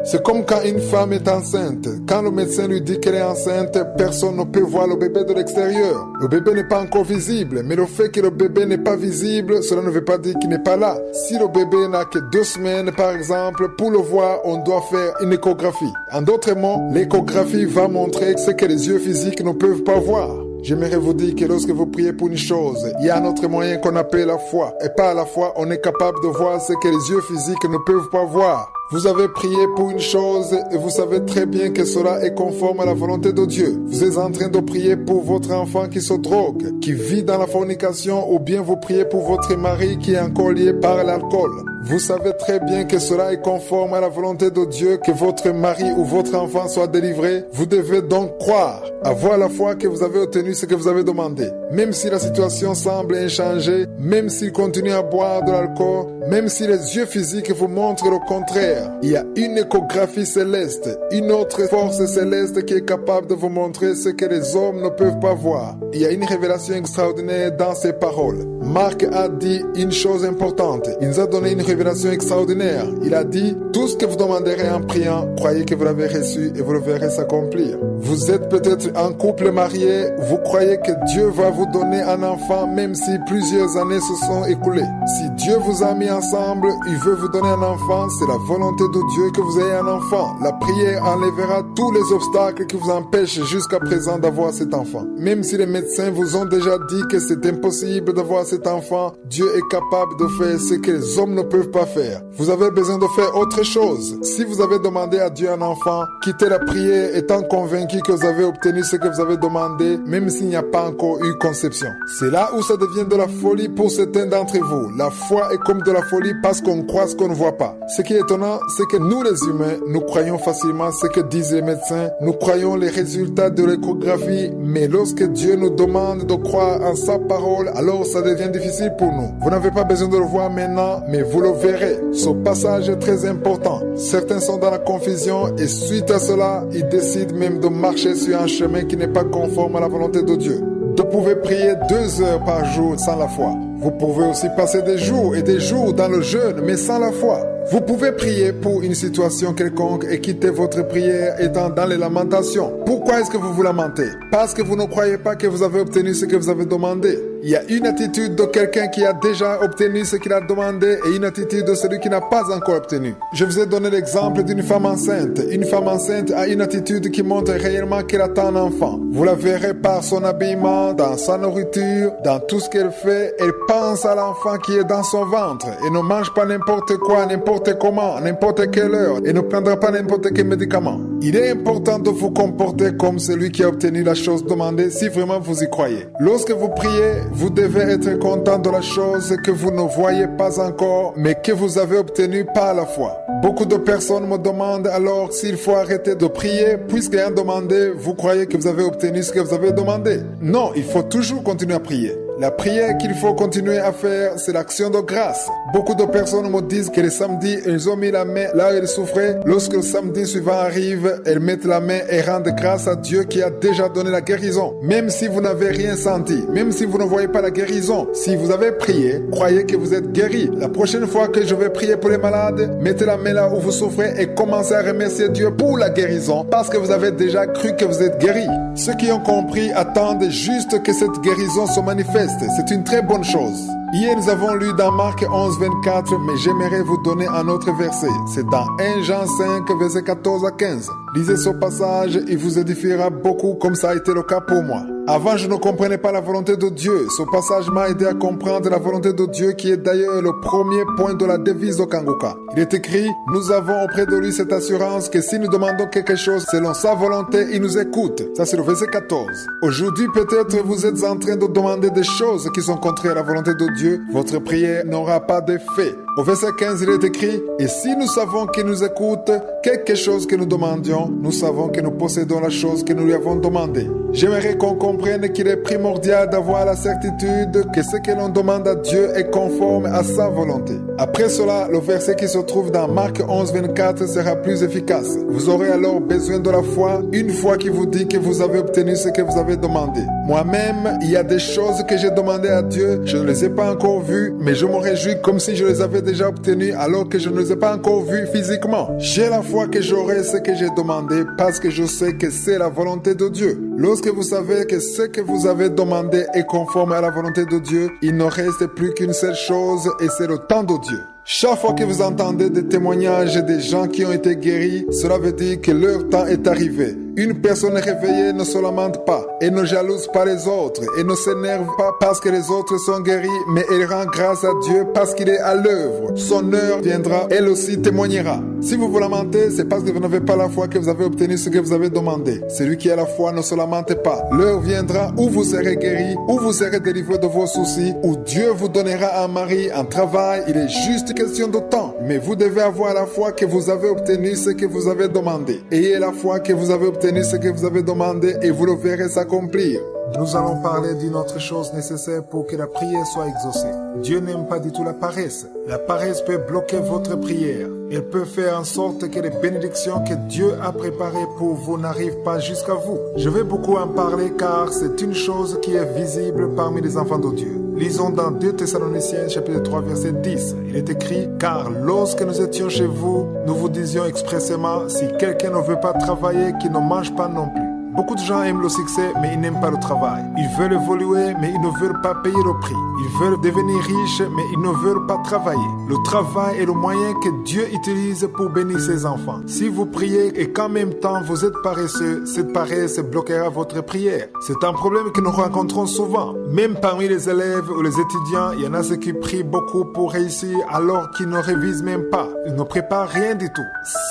C'est comme quand une femme est enceinte. Quand le médecin lui dit qu'elle est enceinte, personne ne peut voir le bébé de l'extérieur. Le bébé n'est pas encore visible, mais le fait que le bébé n'est pas visible, cela ne veut pas dire qu'il n'est pas là. Si le bébé n'a que 2 semaines, par exemple, pour le voir, on doit faire une échographie. En d'autres mots, l'échographie va montrer ce que les yeux physiques ne peuvent pas voir. J'aimerais vous dire que lorsque vous priez pour une chose, il y a un autre moyen qu'on appelle la foi. Et par la foi, on est capable de voir ce que les yeux physiques ne peuvent pas voir. Vous avez prié pour une chose et vous savez très bien que cela est conforme à la volonté de Dieu. Vous êtes en train de prier pour votre enfant qui se drogue, qui vit dans la fornication, ou bien vous priez pour votre mari qui est encore lié par l'alcool. Vous savez très bien que cela est conforme à la volonté de Dieu, que votre mari ou votre enfant soit délivré. Vous devez donc croire, avoir la foi que vous avez obtenu ce que vous avez demandé. Même si la situation semble inchangée, même s'il continue à boire de l'alcool, même si les yeux physiques vous montrent le contraire, il y a une échographie céleste, une autre force céleste qui est capable de vous montrer ce que les hommes ne peuvent pas voir. Il y a une révélation extraordinaire dans ces paroles. Marc a dit une chose importante. Il nous a donné une révélation extraordinaire. Il a dit, tout ce que vous demanderez en priant, croyez que vous l'avez reçu et vous le verrez s'accomplir. Vous êtes peut-être un couple marié, vous croyez que Dieu va vous donner un enfant même si plusieurs années se sont écoulées. Si Dieu vous a mis ensemble, il veut vous donner un enfant, c'est la volonté de Dieu que vous ayez un enfant. La prière enlèvera tous les obstacles qui vous empêchent jusqu'à présent d'avoir cet enfant. Même si les médecins vous ont déjà dit que c'est impossible d'avoir cet enfant, Dieu est capable de faire ce que les hommes ne peuvent pas faire. Vous avez besoin de faire autre chose. Si vous avez demandé à Dieu un enfant, quittez la prière étant convaincu que vous avez obtenu ce que vous avez demandé, même s'il n'y a pas encore eu conception. C'est là où ça devient de la folie pour certains d'entre vous. La foi est comme de la folie parce qu'on croit ce qu'on ne voit pas. Ce qui est étonnant, c'est que nous les humains, nous croyons facilement ce que disent les médecins, nous croyons les résultats de l'échographie, mais lorsque Dieu nous demande de croire en sa parole, alors ça devient difficile pour nous. Vous n'avez pas besoin de le voir maintenant, mais vous le verrez. Ce passage est très important. Certains sont dans la confusion et suite à cela, ils décident même de marcher sur un chemin qui n'est pas conforme à la volonté de Dieu. Vous pouvez prier 2 heures par jour sans la foi. Vous pouvez aussi passer des jours et des jours dans le jeûne, mais sans la foi. Vous pouvez prier pour une situation quelconque et quitter votre prière étant dans les lamentations. Pourquoi est-ce que vous vous lamentez? Parce que vous ne croyez pas que vous avez obtenu ce que vous avez demandé. Il y a une attitude de quelqu'un qui a déjà obtenu ce qu'il a demandé et une attitude de celui qui n'a pas encore obtenu. Je vous ai donné l'exemple d'une femme enceinte. Une femme enceinte a une attitude qui montre réellement qu'elle attend un enfant. Vous la verrez par son habillement, dans sa nourriture, dans tout ce qu'elle fait. Elle pense à l'enfant qui est dans son ventre et ne mange pas n'importe quoi, n'importe comment, à n'importe quelle heure et ne prendra pas n'importe quel médicament. Il est important de vous comporter comme celui qui a obtenu la chose demandée si vraiment vous y croyez. Lorsque vous priez, vous devez être content de la chose que vous ne voyez pas encore, mais que vous avez obtenue par la foi. Beaucoup de personnes me demandent alors s'il faut arrêter de prier, puisqu'ayant demandé, vous croyez que vous avez obtenu ce que vous avez demandé. Non, il faut toujours continuer à prier. La prière qu'il faut continuer à faire, c'est l'action de grâce. Beaucoup de personnes me disent que le samedi, elles ont mis la main là où elles souffraient. Lorsque le samedi suivant arrive, elles mettent la main et rendent grâce à Dieu qui a déjà donné la guérison. Même si vous n'avez rien senti, même si vous ne voyez pas la guérison, si vous avez prié, croyez que vous êtes guéri. La prochaine fois que je vais prier pour les malades, mettez la main là où vous souffrez et commencez à remercier Dieu pour la guérison parce que vous avez déjà cru que vous êtes guéri. Ceux qui ont compris attendent juste que cette guérison se manifeste. C'est une très bonne chose. Hier, nous avons lu dans Marc 11, 24, mais j'aimerais vous donner un autre verset. C'est dans 1 Jean 5, verset 14 à 15. Lisez ce passage, il vous édifiera beaucoup comme ça a été le cas pour moi. Avant, je ne comprenais pas la volonté de Dieu. Ce passage m'a aidé à comprendre la volonté de Dieu qui est d'ailleurs le premier point de la devise de Kangoka. Il est écrit, nous avons auprès de lui cette assurance que si nous demandons quelque chose selon sa volonté, il nous écoute. Ça, c'est le verset 14. Aujourd'hui, peut-être vous êtes en train de demander des choses qui sont contraires à la volonté de Dieu. Votre prière n'aura pas d'effet. Au verset 15, il est écrit, et si nous savons qu'il nous écoute, quelque chose que nous demandions, nous savons que nous possédons la chose que nous lui avons demandée. J'aimerais qu'on comprenne qu'il est primordial d'avoir la certitude que ce que l'on demande à Dieu est conforme à sa volonté. Après cela, le verset qui se trouve dans Marc 11, 24 sera plus efficace. Vous aurez alors besoin de la foi, une foi qui vous dit que vous avez obtenu ce que vous avez demandé. Moi-même, il y a des choses que j'ai demandées à Dieu, je ne les ai pas encore vues, mais je me réjouis comme si je les avais déjà obtenues alors que je ne les ai pas encore vues physiquement. J'ai la foi que j'aurai ce que j'ai demandé parce que je sais que c'est la volonté de Dieu. Lorsque vous savez que ce que vous avez demandé est conforme à la volonté de Dieu, il ne reste plus qu'une seule chose et c'est le temps de Dieu. Chaque fois que vous entendez des témoignages des gens qui ont été guéris, cela veut dire que leur temps est arrivé. Une personne réveillée ne se lamente pas et ne jalouse pas les autres et ne s'énerve pas parce que les autres sont guéris, mais elle rend grâce à Dieu parce qu'il est à l'œuvre. Son heure viendra, elle aussi témoignera. Si vous vous lamentez, c'est parce que vous n'avez pas la foi que vous avez obtenu ce que vous avez demandé. Celui qui a la foi ne se lamente pas. L'heure viendra où vous serez guéri, où vous serez délivré de vos soucis, où Dieu vous donnera un mari, un travail. Il est juste question de temps. Mais vous devez avoir la foi que vous avez obtenu ce que vous avez demandé. Ayez la foi que vous avez obtenu ce que vous avez demandé et vous le verrez s'accomplir. Nous allons parler d'une autre chose nécessaire pour que la prière soit exaucée. Dieu n'aime pas du tout la paresse. La paresse peut bloquer votre prière. Elle peut faire en sorte que les bénédictions que Dieu a préparées pour vous n'arrivent pas jusqu'à vous. Je vais beaucoup en parler car c'est une chose qui est visible parmi les enfants de Dieu. Lisons dans 2 Thessaloniciens chapitre 3 verset 10. Il est écrit, car lorsque nous étions chez vous, nous vous disions expressément, si quelqu'un ne veut pas travailler, qu'il ne mange pas non plus. Beaucoup de gens aiment le succès, mais ils n'aiment pas le travail. Ils veulent évoluer, mais ils ne veulent pas payer le prix. Ils veulent devenir riches, mais ils ne veulent pas travailler. Le travail est le moyen que Dieu utilise pour bénir ses enfants. Si vous priez et qu'en même temps vous êtes paresseux, cette paresse bloquera votre prière. C'est un problème que nous rencontrons souvent. Même parmi les élèves ou les étudiants, il y en a ceux qui prient beaucoup pour réussir alors qu'ils ne révisent même pas. Ils ne préparent rien du tout.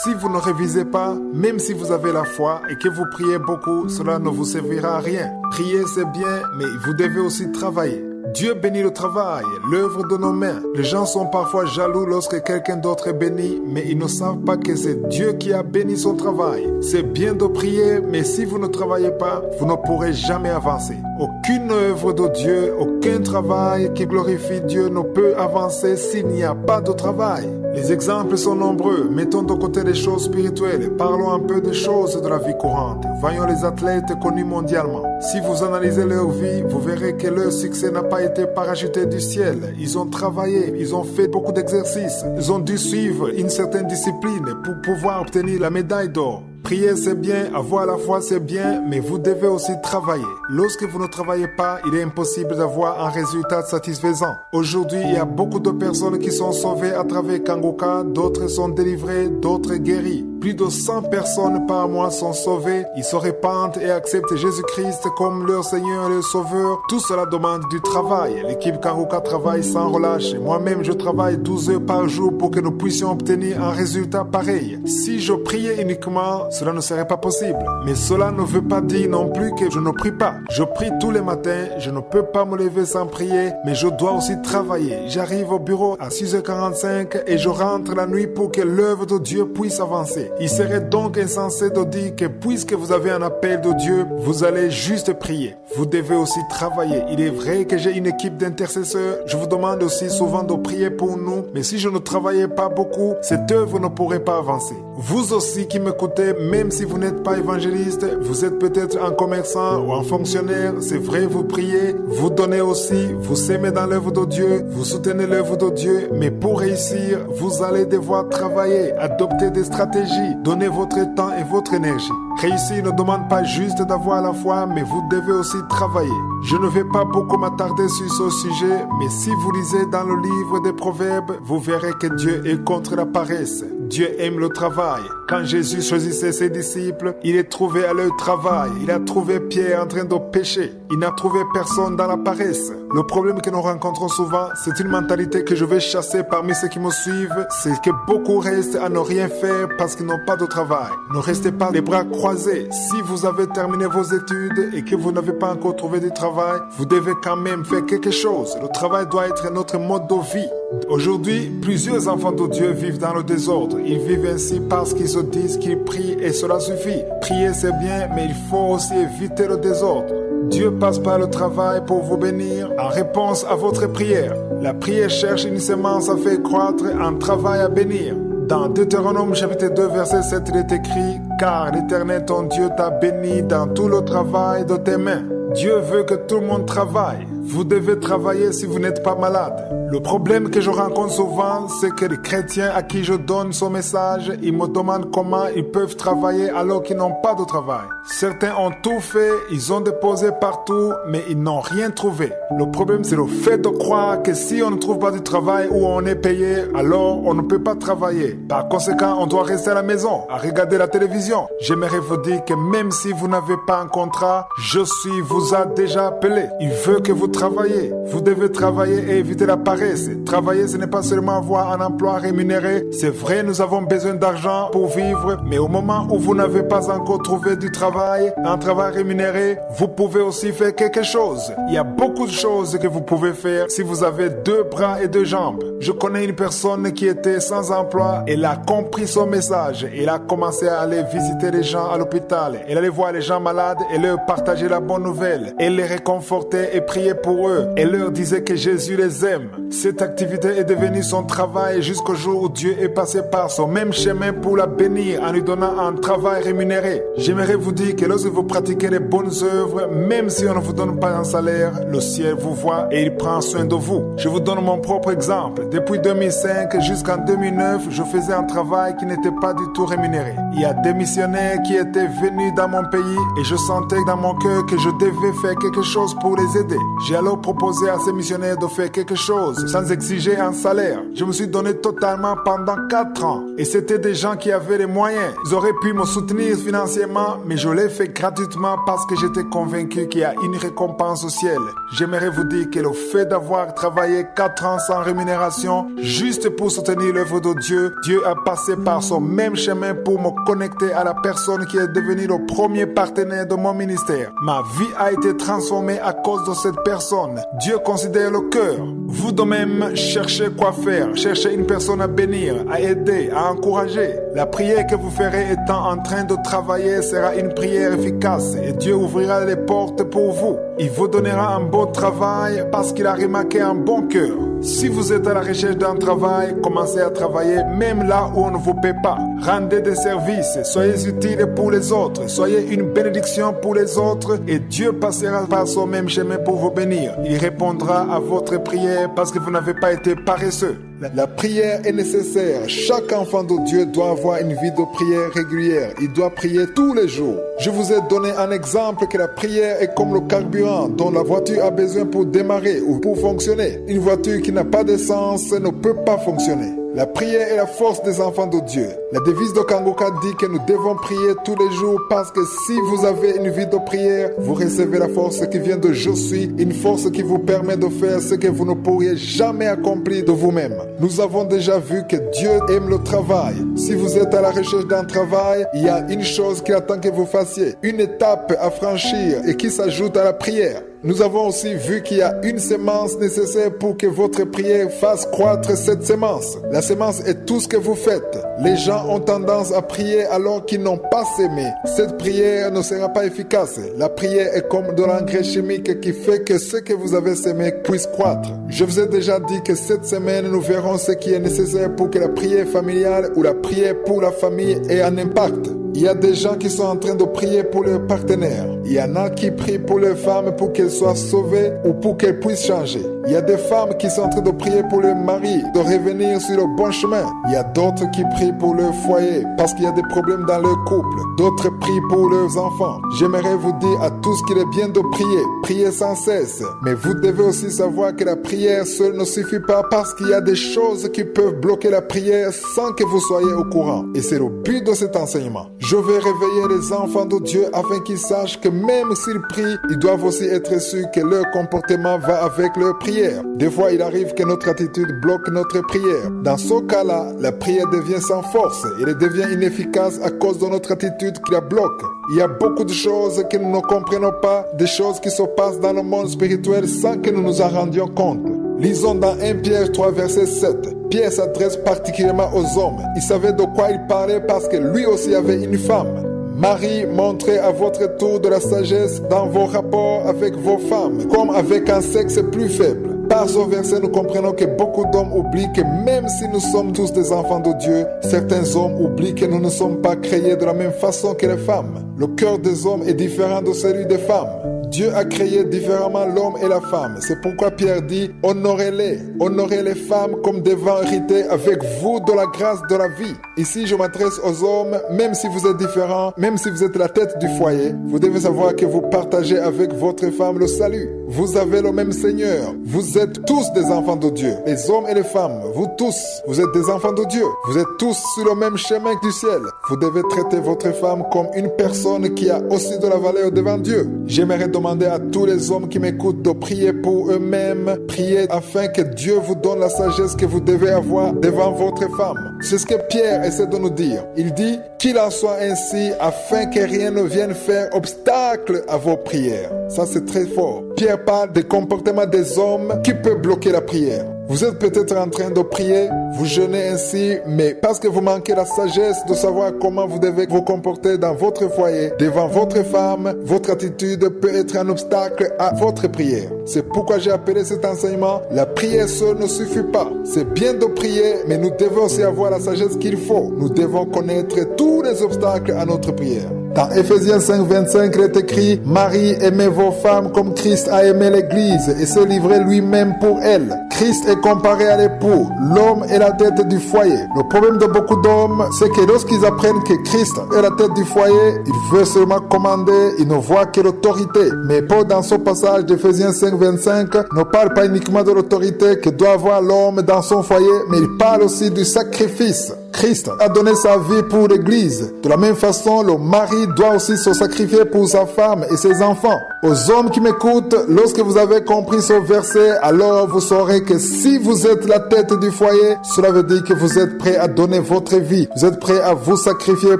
Si vous ne révisez pas, même si vous avez la foi et que vous priez beaucoup, cela ne vous servira à rien. Prier, c'est bien, mais vous devez aussi travailler. Dieu bénit le travail, l'œuvre de nos mains. Les gens sont parfois jaloux lorsque quelqu'un d'autre est béni, mais ils ne savent pas que c'est Dieu qui a béni son travail. C'est bien de prier, mais si vous ne travaillez pas, vous ne pourrez jamais avancer. Aucune œuvre de Dieu, aucun travail qui glorifie Dieu ne peut avancer s'il n'y a pas de travail. Les exemples sont nombreux. Mettons de côté les choses spirituelles. Parlons un peu des choses de la vie courante. Voyons les athlètes connus mondialement. Si vous analysez leur vie, vous verrez que leur succès n'a pas été parachuté du ciel. Ils ont travaillé, ils ont fait beaucoup d'exercices. Ils ont dû suivre une certaine discipline pour pouvoir obtenir la médaille d'or. Prier, c'est bien, avoir la foi, c'est bien, mais vous devez aussi travailler. Lorsque vous ne travaillez pas, il est impossible d'avoir un résultat satisfaisant. Aujourd'hui, il y a beaucoup de personnes qui sont sauvées à travers Kangoka, d'autres sont délivrées, d'autres guéries. Plus de 100 personnes par mois sont sauvées. Ils se répandent et acceptent Jésus-Christ comme leur Seigneur et leur Sauveur. Tout cela demande du travail. L'équipe Kangoka travaille sans relâche. Moi-même, je travaille 12 heures par jour pour que nous puissions obtenir un résultat pareil. Si je priais uniquement, cela ne serait pas possible. Mais cela ne veut pas dire non plus que je ne prie pas. Je prie tous les matins. Je ne peux pas me lever sans prier, mais je dois aussi travailler. J'arrive au bureau à 6h45 et je rentre la nuit pour que l'œuvre de Dieu puisse avancer. Il serait donc insensé de dire que puisque vous avez un appel de Dieu, vous allez juste prier. Vous devez aussi travailler. Il est vrai que j'ai une équipe d'intercesseurs. Je vous demande aussi souvent de prier pour nous, mais si je ne travaillais pas beaucoup, cette œuvre ne pourrait pas avancer. Vous aussi qui m'écoutez, même si vous n'êtes pas évangéliste, vous êtes peut-être un commerçant ou un fonctionnaire, c'est vrai, vous priez, vous donnez aussi, vous s'aimez dans l'œuvre de Dieu, vous soutenez l'œuvre de Dieu, mais pour réussir, vous allez devoir travailler, adopter des stratégies, donner votre temps et votre énergie. Réussir ne demande pas juste d'avoir la foi, mais vous devez aussi travailler. Je ne vais pas beaucoup m'attarder sur ce sujet, mais si vous lisez dans le livre des Proverbes, vous verrez que Dieu est contre la paresse. Dieu aime le travail. Quand Jésus choisissait ses disciples, il est trouvé à leur travail. Il a trouvé Pierre en train de pêcher. Il n'a trouvé personne dans la paresse. Le problème que nous rencontrons souvent, c'est une mentalité que je vais chasser parmi ceux qui me suivent. C'est que beaucoup restent à ne rien faire parce qu'ils n'ont pas de travail. Ne restez pas les bras croisés. Si vous avez terminé vos études et que vous n'avez pas encore trouvé du travail, vous devez quand même faire quelque chose. Le travail doit être notre mode de vie. Aujourd'hui, plusieurs enfants de Dieu vivent dans le désordre. Ils vivent ainsi parce qu'ils se disent qu'ils prient et cela suffit. Prier c'est bien, mais il faut aussi éviter le désordre. Dieu passe par le travail pour vous bénir en réponse à votre prière. La prière cherche une semence à faire croître, un travail à bénir. Dans Deutéronome chapitre 2 verset 7 il est écrit « Car l'Éternel ton Dieu t'a béni dans tout le travail de tes mains ». Dieu veut que tout le monde travaille. Vous devez travailler si vous n'êtes pas malade. Le problème que je rencontre souvent, c'est que les chrétiens à qui je donne ce message, ils me demandent comment ils peuvent travailler alors qu'ils n'ont pas de travail. Certains ont tout fait, ils ont déposé partout, mais ils n'ont rien trouvé. Le problème, c'est le fait de croire que si on ne trouve pas du travail où on est payé, alors on ne peut pas travailler. Par conséquent, on doit rester à la maison, à regarder la télévision. J'aimerais vous dire que même si vous n'avez pas un contrat, Jésus vous a déjà appelé. Il veut que vous travaillez. Vous devez travailler et éviter la paresse. Travailler, ce n'est pas seulement avoir un emploi rémunéré. C'est vrai, nous avons besoin d'argent pour vivre, mais au moment où vous n'avez pas encore trouvé du travail, un travail rémunéré, vous pouvez aussi faire quelque chose. Il y a beaucoup de choses que vous pouvez faire si vous avez 2 bras et 2 jambes. Je connais une personne qui était sans emploi. Elle a compris son message. Elle a commencé à aller visiter les gens à l'hôpital. Elle allait voir les gens malades et leur partager la bonne nouvelle. Elle les réconfortait et priait pour eux. Elle leur disait que Jésus les aime. Cette activité est devenue son travail jusqu'au jour où Dieu est passé par son même chemin pour la bénir en lui donnant un travail rémunéré. J'aimerais vous dire que lorsque vous pratiquez les bonnes œuvres, même si on ne vous donne pas un salaire, le ciel vous voit et il prend soin de vous. Je vous donne mon propre exemple. Depuis 2005 jusqu'en 2009, je faisais un travail qui n'était pas du tout rémunéré. Il y a des missionnaires qui étaient venus dans mon pays et je sentais dans mon cœur que je devais faire quelque chose pour les aider. J'ai alors proposé à ces missionnaires de faire quelque chose sans exiger un salaire. Je me suis donné totalement pendant 4 ans. Et c'était des gens qui avaient les moyens. Ils auraient pu me soutenir financièrement, mais je l'ai fait gratuitement parce que j'étais convaincu qu'il y a une récompense au ciel. J'aimerais vous dire que le fait d'avoir travaillé 4 ans sans rémunération, juste pour soutenir l'œuvre de Dieu, Dieu a passé par son même chemin pour me connecter à la personne qui est devenue le premier partenaire de mon ministère. Ma vie a été transformée à cause de cette personne. Dieu considère le cœur. Vous de même, cherchez quoi faire, cherchez une personne à bénir, à aider, à encourager. La prière que vous ferez étant en train de travailler sera une prière efficace et Dieu ouvrira les portes pour vous. Il vous donnera un bon travail parce qu'il a remarqué un bon cœur. Si vous êtes à la recherche d'un travail, commencez à travailler même là où on ne vous paie pas. Rendez des services, soyez utiles pour les autres, soyez une bénédiction pour les autres et Dieu passera par son même chemin pour vous bénir. Il répondra à votre prière parce que vous n'avez pas été paresseux. La prière est nécessaire. Chaque enfant de Dieu doit avoir une vie de prière régulière. Il doit prier tous les jours. Je vous ai donné un exemple que la prière est comme le carburant dont la voiture a besoin pour démarrer ou pour fonctionner. Une voiture qui n'a pas d'essence ne peut pas fonctionner. La prière est la force des enfants de Dieu. La devise de Kangoka dit que nous devons prier tous les jours parce que si vous avez une vie de prière, vous recevez la force qui vient de Je suis, une force qui vous permet de faire ce que vous ne pourriez jamais accomplir de vous-même. Nous avons déjà vu que Dieu aime le travail. Si vous êtes à la recherche d'un travail, il y a une chose qui attend que vous fassiez, une étape à franchir et qui s'ajoute à la prière. Nous avons aussi vu qu'il y a une sémence nécessaire pour que votre prière fasse croître cette sémence. La sémence est tout ce que vous faites. Les gens ont tendance à prier alors qu'ils n'ont pas sémé. Cette prière ne sera pas efficace. La prière est comme de l'engrais chimique qui fait que ce que vous avez sémé puisse croître. Je vous ai déjà dit que cette semaine, nous verrons ce qui est nécessaire pour que la prière familiale ou la prière pour la famille ait un impact. Il y a des gens qui sont en train de prier pour leurs partenaires. Il y en a qui prient pour leurs femmes pour qu'elles soient sauvées ou pour qu'elles puissent changer. Il y a des femmes qui sont en train de prier pour leur mari, de revenir sur le bon chemin. Il y a d'autres qui prient pour leur foyer parce qu'il y a des problèmes dans leur couple. D'autres prient pour leurs enfants. J'aimerais vous dire à tous qu'il est bien de prier. Prier sans cesse. Mais vous devez aussi savoir que la prière seule ne suffit pas parce qu'il y a des choses qui peuvent bloquer la prière sans que vous soyez au courant. Et c'est le but de cet enseignement. Je vais réveiller les enfants de Dieu afin qu'ils sachent que même s'ils prient, ils doivent aussi être sûrs que leur comportement va avec leur prière. Des fois, il arrive que notre attitude bloque notre prière. Dans ce cas-là, la prière devient sans force. Elle devient inefficace à cause de notre attitude qui la bloque. Il y a beaucoup de choses que nous ne comprenons pas, des choses qui se passent dans le monde spirituel sans que nous nous en rendions compte. Lisons dans 1 Pierre 3, verset 7. Pierre s'adresse particulièrement aux hommes. Il savait de quoi il parlait parce que lui aussi avait une femme. Marie, montrez à votre tour de la sagesse dans vos rapports avec vos femmes, comme avec un sexe plus faible. Par ce verset, nous comprenons que beaucoup d'hommes oublient que même si nous sommes tous des enfants de Dieu, certains hommes oublient que nous ne sommes pas créés de la même façon que les femmes. Le cœur des hommes est différent de celui des femmes. Dieu a créé différemment l'homme et la femme. C'est pourquoi Pierre dit « Honorez-les, honorez les femmes comme devant hériter avec vous de la grâce de la vie. » Ici, je m'adresse aux hommes, même si vous êtes différents, même si vous êtes la tête du foyer, vous devez savoir que vous partagez avec votre femme le salut. Vous avez le même Seigneur. Vous êtes tous des enfants de Dieu. Les hommes et les femmes, vous tous, vous êtes des enfants de Dieu. Vous êtes tous sur le même chemin du ciel. Vous devez traiter votre femme comme une personne qui a aussi de la valeur devant Dieu. J'aimerais demander à tous les hommes qui m'écoutent de prier pour eux-mêmes, prier afin que Dieu vous donne la sagesse que vous devez avoir devant votre femme. C'est ce que Pierre essaie de nous dire. Il dit qu'il en soit ainsi afin que rien ne vienne faire obstacle à vos prières. Ça, c'est très fort. Pierre parle des comportements des hommes qui peuvent bloquer la prière. Vous êtes peut-être en train de prier, vous jeûnez ainsi, mais parce que vous manquez la sagesse de savoir comment vous devez vous comporter dans votre foyer, devant votre femme, votre attitude peut être un obstacle à votre prière. C'est pourquoi j'ai appelé cet enseignement « La prière seule ne suffit pas ». C'est bien de prier, mais nous devons aussi avoir la sagesse qu'il faut. Nous devons connaître tous les obstacles à notre prière. Dans Ephésiens 5, 25, il est écrit « Marie, aimez vos femmes comme Christ a aimé l'Église et s'est livré lui-même pour elle. » Christ est comparé à l'époux. L'homme est la tête du foyer. Le problème de beaucoup d'hommes, c'est que lorsqu'ils apprennent que Christ est la tête du foyer, ils veulent seulement commander, ils ne voient que l'autorité. Mais Paul, dans son passage d'Ephésiens 5, 25, ne parle pas uniquement de l'autorité que doit avoir l'homme dans son foyer, mais il parle aussi du sacrifice. Christ a donné sa vie pour l'Église. De la même façon, le mari doit aussi se sacrifier pour sa femme et ses enfants. Aux hommes qui m'écoutent, lorsque vous avez compris ce verset, alors vous saurez que si vous êtes la tête du foyer, cela veut dire que vous êtes prêt à donner votre vie. Vous êtes prêt à vous sacrifier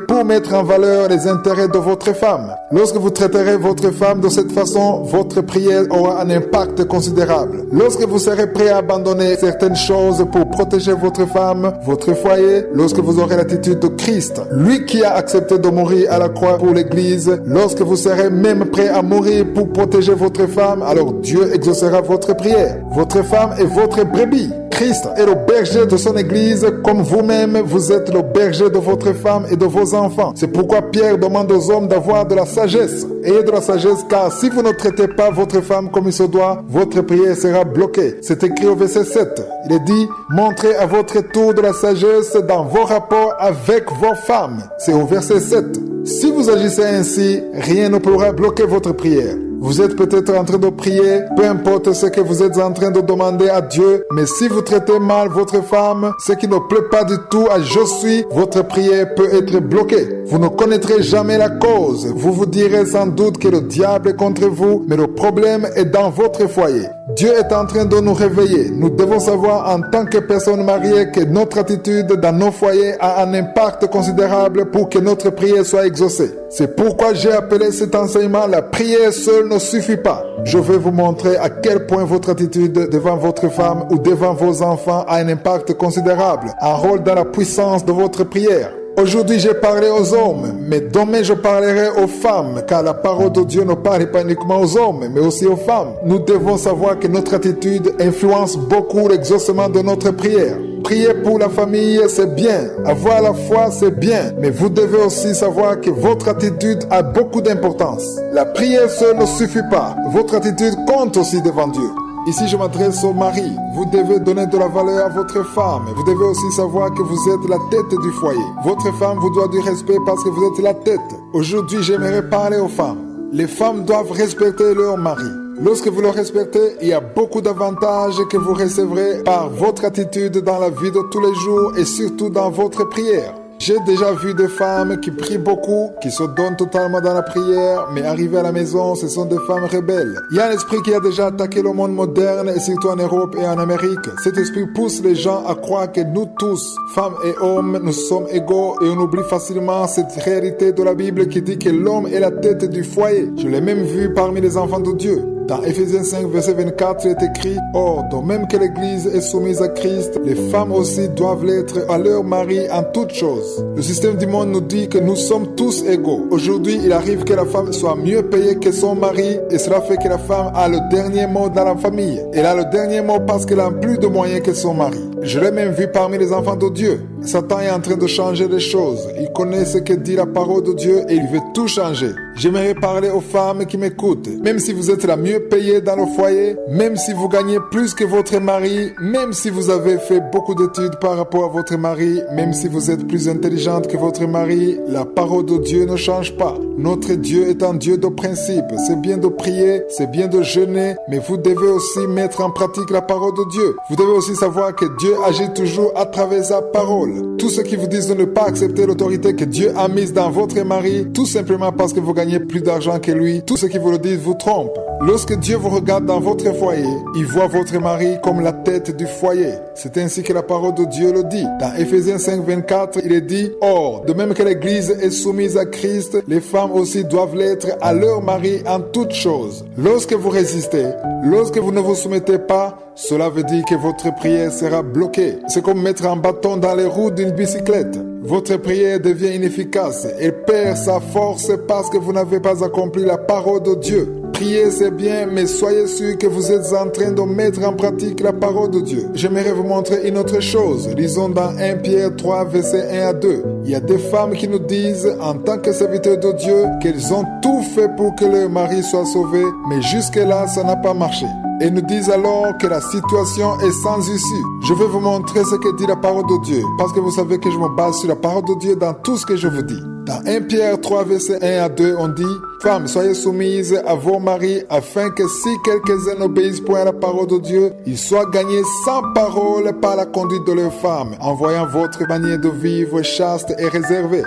pour mettre en valeur les intérêts de votre femme. Lorsque vous traiterez votre femme de cette façon, votre prière aura un impact considérable. Lorsque vous serez prêt à abandonner certaines choses pour protéger votre femme, votre foyer, lorsque vous aurez l'attitude de Christ, lui qui a accepté de mourir à la croix pour l'Église, lorsque vous serez même prêt à mourir pour protéger votre femme, alors Dieu exaucera votre prière. Votre femme est votre brebis. Christ est le berger de son Église, comme vous-même, vous êtes le berger de votre femme et de vos enfants. C'est pourquoi Pierre demande aux hommes d'avoir de la sagesse. Ayez de la sagesse, car si vous ne traitez pas votre femme comme il se doit, votre prière sera bloquée. C'est écrit au verset 7. Il est dit, montrez à votre tour de la sagesse dans vos rapports avec vos femmes. C'est au verset 7. Si vous agissez ainsi, rien ne pourra bloquer votre prière. Vous êtes peut-être en train de prier, peu importe ce que vous êtes en train de demander à Dieu, mais si vous traitez mal votre femme, ce qui ne plaît pas du tout à je suis, votre prière peut être bloquée. Vous ne connaîtrez jamais la cause. Vous vous direz sans doute que le diable est contre vous, mais le problème est dans votre foyer. Dieu est en train de nous réveiller. Nous devons savoir en tant que personnes mariées que notre attitude dans nos foyers a un impact considérable pour que notre prière soit exaucée. C'est pourquoi j'ai appelé cet enseignement « La prière seule ne suffit pas ». Je vais vous montrer à quel point votre attitude devant votre femme ou devant vos enfants a un impact considérable, un rôle dans la puissance de votre prière. Aujourd'hui, j'ai parlé aux hommes, mais demain, je parlerai aux femmes, car la parole de Dieu ne parle pas uniquement aux hommes, mais aussi aux femmes. Nous devons savoir que notre attitude influence beaucoup l'exaucement de notre prière. Prier pour la famille, c'est bien. Avoir la foi, c'est bien. Mais vous devez aussi savoir que votre attitude a beaucoup d'importance. La prière seule ne suffit pas. Votre attitude compte aussi devant Dieu. Ici, je m'adresse au mari. Vous devez donner de la valeur à votre femme. Vous devez aussi savoir que vous êtes la tête du foyer. Votre femme vous doit du respect parce que vous êtes la tête. Aujourd'hui, j'aimerais parler aux femmes. Les femmes doivent respecter leur mari. Lorsque vous le respectez, il y a beaucoup d'avantages que vous recevrez par votre attitude dans la vie de tous les jours et surtout dans votre prière. J'ai déjà vu des femmes qui prient beaucoup, qui se donnent totalement dans la prière, mais arrivées à la maison, ce sont des femmes rebelles. Il y a un esprit qui a déjà attaqué le monde moderne, et surtout en Europe et en Amérique. Cet esprit pousse les gens à croire que nous tous, femmes et hommes, nous sommes égaux, et on oublie facilement cette réalité de la Bible qui dit que l'homme est la tête du foyer. Je l'ai même vu parmi les enfants de Dieu. Dans Éphésiens 5, verset 24, il est écrit « Or, de même que l'Église est soumise à Christ, les femmes aussi doivent l'être à leur mari en toutes choses. » Le système du monde nous dit que nous sommes tous égaux. Aujourd'hui, il arrive que la femme soit mieux payée que son mari et cela fait que la femme a le dernier mot dans la famille. Elle a le dernier mot parce qu'elle a plus de moyens que son mari. Je l'ai même vu parmi les enfants de Dieu. Satan est en train de changer les choses. Il connaît ce que dit la parole de Dieu et il veut tout changer. J'aimerais parler aux femmes qui m'écoutent. Même si vous êtes la mieux payée dans le foyer, même si vous gagnez plus que votre mari, même si vous avez fait beaucoup d'études par rapport à votre mari, même si vous êtes plus intelligente que votre mari, la parole de Dieu ne change pas. Notre Dieu est un Dieu de principe. C'est bien de prier, c'est bien de jeûner, mais vous devez aussi mettre en pratique la parole de Dieu. Vous devez aussi savoir que Dieu agit toujours à travers sa parole. Tous ceux qui vous disent de ne pas accepter l'autorité que Dieu a mise dans votre mari, tout simplement parce que vous gagnez plus d'argent que lui, tous ceux qui vous le disent vous trompent. Lorsque Dieu vous regarde dans votre foyer, il voit votre mari comme la tête du foyer. C'est ainsi que la parole de Dieu le dit. Dans Éphésiens 5, 24, il est dit « Or, de même que l'Église est soumise à Christ, les femmes aussi doivent l'être à leur mari en toutes choses. » Lorsque vous résistez, lorsque vous ne vous soumettez pas, cela veut dire que votre prière sera bloquée. C'est comme mettre un bâton dans les roues d'une bicyclette. Votre prière devient inefficace. Elle perd sa force parce que vous n'avez pas accompli la parole de Dieu. Prier, c'est bien, mais soyez sûr que vous êtes en train de mettre en pratique la parole de Dieu. J'aimerais vous montrer une autre chose. Lisons dans 1 Pierre 3, verset 1 à 2. Il y a des femmes qui nous disent, en tant que serviteurs de Dieu, qu'elles ont tout fait pour que leur mari soit sauvé, mais jusque-là, ça n'a pas marché. Et nous disent alors que la situation est sans issue. Je vais vous montrer ce que dit la parole de Dieu, parce que vous savez que je me base sur la parole de Dieu dans tout ce que je vous dis. Dans 1 Pierre 3, verset 1 à 2, on dit « Femmes, soyez soumises à vos maris, afin que si quelques-uns n'obéissent point à la parole de Dieu, ils soient gagnés sans parole par la conduite de leurs femmes, en voyant votre manière de vivre chaste et réservée. »